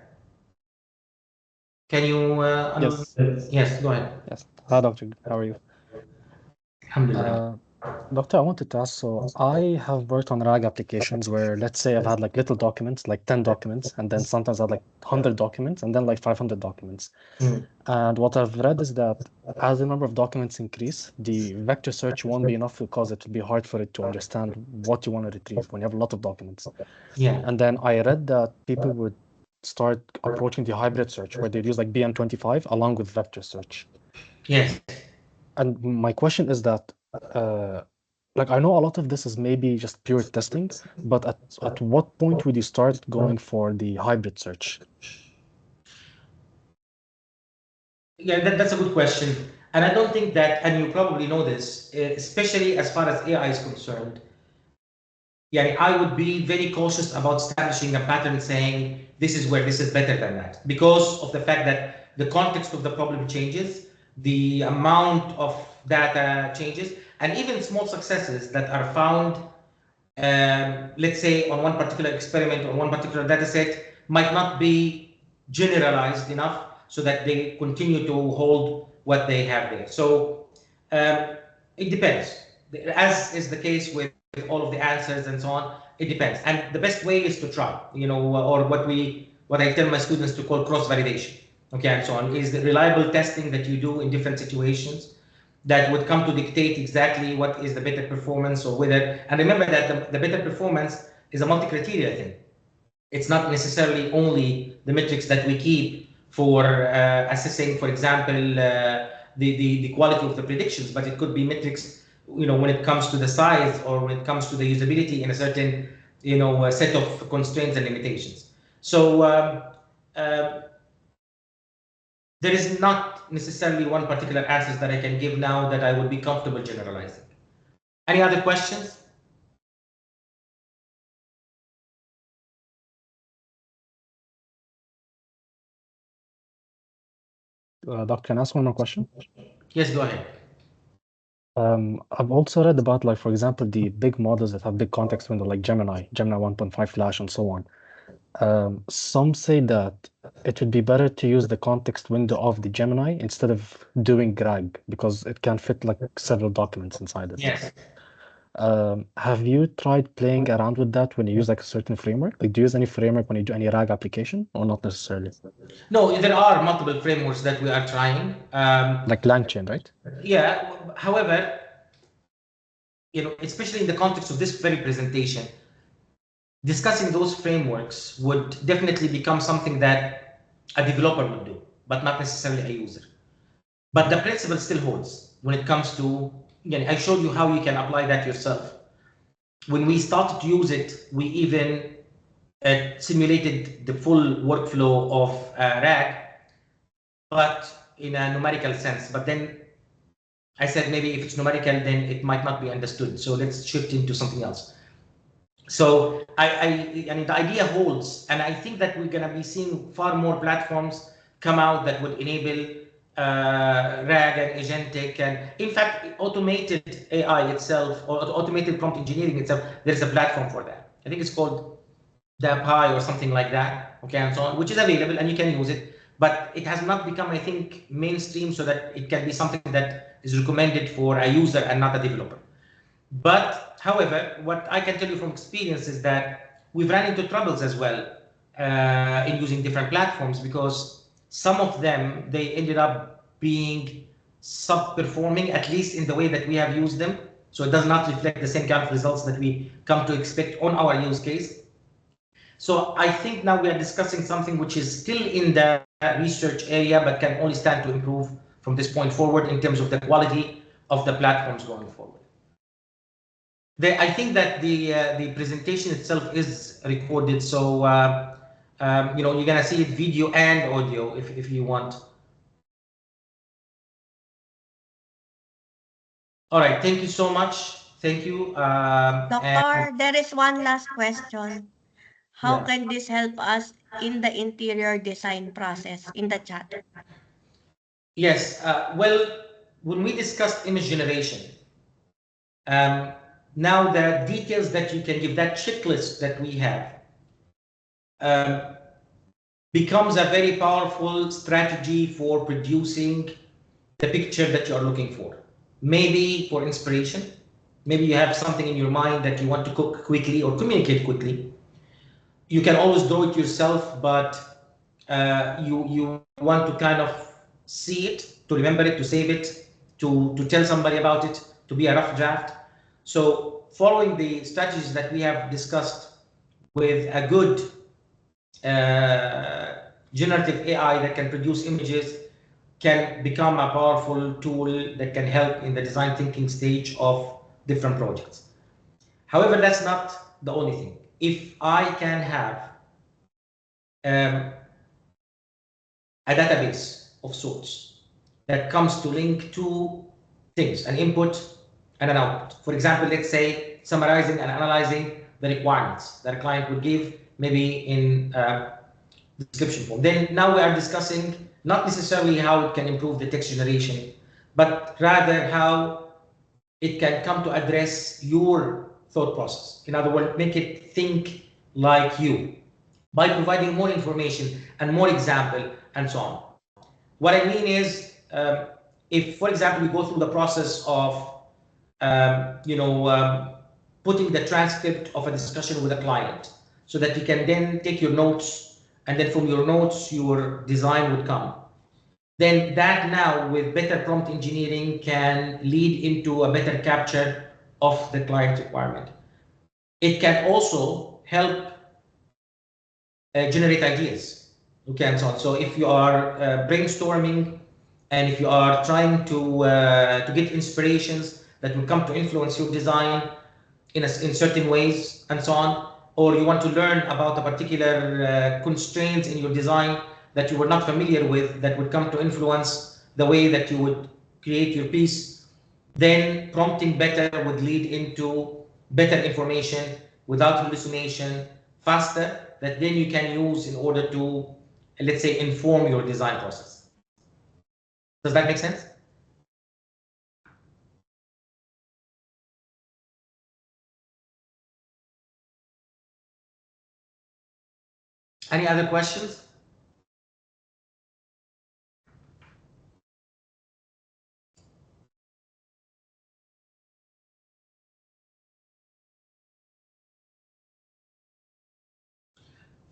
can you? Yes. Yes, go ahead. Yes. Hi, Doctor. How are you? Alhamdulillah. Doctor, I wanted to ask, so I have worked on RAG applications where, let's say, I've had like little documents, like 10 documents, and then sometimes I had like 100 documents, and then like 500 documents. And what I've read is that as the number of documents increase, the vector search won't be enough because it will be hard for it to understand what you want to retrieve when you have a lot of documents. Yeah. And then I read that people would start approaching the hybrid search where they'd use like BM25 along with vector search. Yes. And my question is that, like, I know a lot of this is maybe just pure testing, but at what point would you start going for the hybrid search? Yeah, that's a good question. And I don't think that, and you probably know this, especially as far as AI is concerned, yeah, I would be very cautious about establishing a pattern saying this is where this is better than that, because of the fact that the context of the problem changes, the amount of data changes, and even small successes that are found, let's say on one particular experiment or one particular data set, might not be generalized enough so that they continue to hold what they have there. So it depends, as is the case with all of the answers and so on. It depends, and the best way is to try, or what I tell my students to call cross validation, okay, and so on, is the reliable testing that you do in different situations that would come to dictate exactly what is the better performance, or whether, and remember that the better performance is a multi-criteria thing. It's not necessarily only the metrics that we keep for assessing, for example, the quality of the predictions, but it could be metrics, when it comes to the size or when it comes to the usability in a certain, set of constraints and limitations. So there is not necessarily one particular answer that I can give now that I would be comfortable generalizing. Any other questions? Doctor, can I ask one more question? Yes, go ahead. I've also read about, like, for example, the big models that have big context window, like Gemini 1.5 Flash, and so on. Some say that it would be better to use the context window of the Gemini instead of doing RAG because it can fit like several documents inside it. Yes. Have you tried playing around with that when you use like a certain framework? Like, do you use any framework when you do any RAG application, or not necessarily? No, there are multiple frameworks that we are trying. Like LangChain, right? Yeah. However, especially in the context of this very presentation, discussing those frameworks would definitely become something that a developer would do, but not necessarily a user. But the principle still holds when it comes to, I showed you how you can apply that yourself. When we started to use it, we even simulated the full workflow of RAG, but in a numerical sense. But then I said, maybe if it's numerical, then it might not be understood. So let's shift into something else. So I mean, the idea holds, and I think that we're going to be seeing far more platforms come out that would enable RAG and agentic, and in fact, automated AI itself, or automated prompt engineering itself. There's a platform for that. I think it's called DAPI or something like that, okay, and so on, which is available and you can use it, but it has not become, I think, mainstream so that it can be something that is recommended for a user and not a developer. But however, what I can tell you from experience is that we've run into troubles as well in using different platforms, because some of them, they ended up being sub-performing, at least in the way that we have used them. So it does not reflect the same kind of results that we come to expect on our use case. So I think now we are discussing something which is still in the research area, but can only stand to improve from this point forward in terms of the quality of the platforms going forward. I think that the presentation itself is recorded, so you're gonna see it video and audio if you want. All right, thank you so much. Thank you. Doctor, there is one last question. How Yeah. can this help us in the interior design process in the chat? Yes, well, when we discussed image generation, now the details that you can give, that checklist that we have, becomes a very powerful strategy for producing the picture that you are looking for. Maybe for inspiration, maybe you have something in your mind that you want to cook quickly or communicate quickly. You can always draw it yourself, but you want to kind of see it, to remember it, to save it, to tell somebody about it, to be a rough draft. So following the strategies that we have discussed with a good generative AI that can produce images, can become a powerful tool that can help in the design thinking stage of different projects. However, that's not the only thing. If I can have a database of sorts that comes to link two things, an input and an output. For example, let's say summarizing and analyzing the requirements that a client would give, maybe in description form. Then now we are discussing not necessarily how it can improve the text generation, but rather how it can come to address your thought process. In other words, make it think like you by providing more information and more example and so on. What I mean is, if, for example, we go through the process of putting the transcript of a discussion with a client, so that you can then take your notes, and then from your notes, your design would come. Then that now, with better prompt engineering, can lead into a better capture of the client requirement. It can also help generate ideas, okay, and so on. So if you are brainstorming, and if you are trying to get inspirations that will come to influence your design in certain ways and so on, or you want to learn about a particular constraints in your design that you were not familiar with, that would come to influence the way that you would create your piece, then prompting better would lead into better information without hallucination, faster, that then you can use in order to, let's say, inform your design process. Does that make sense? Any other questions?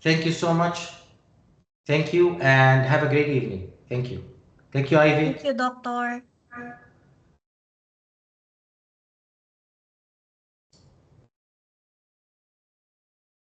Thank you so much. Thank you and have a great evening. Thank you. Thank you, Ivy. Thank you, doctor.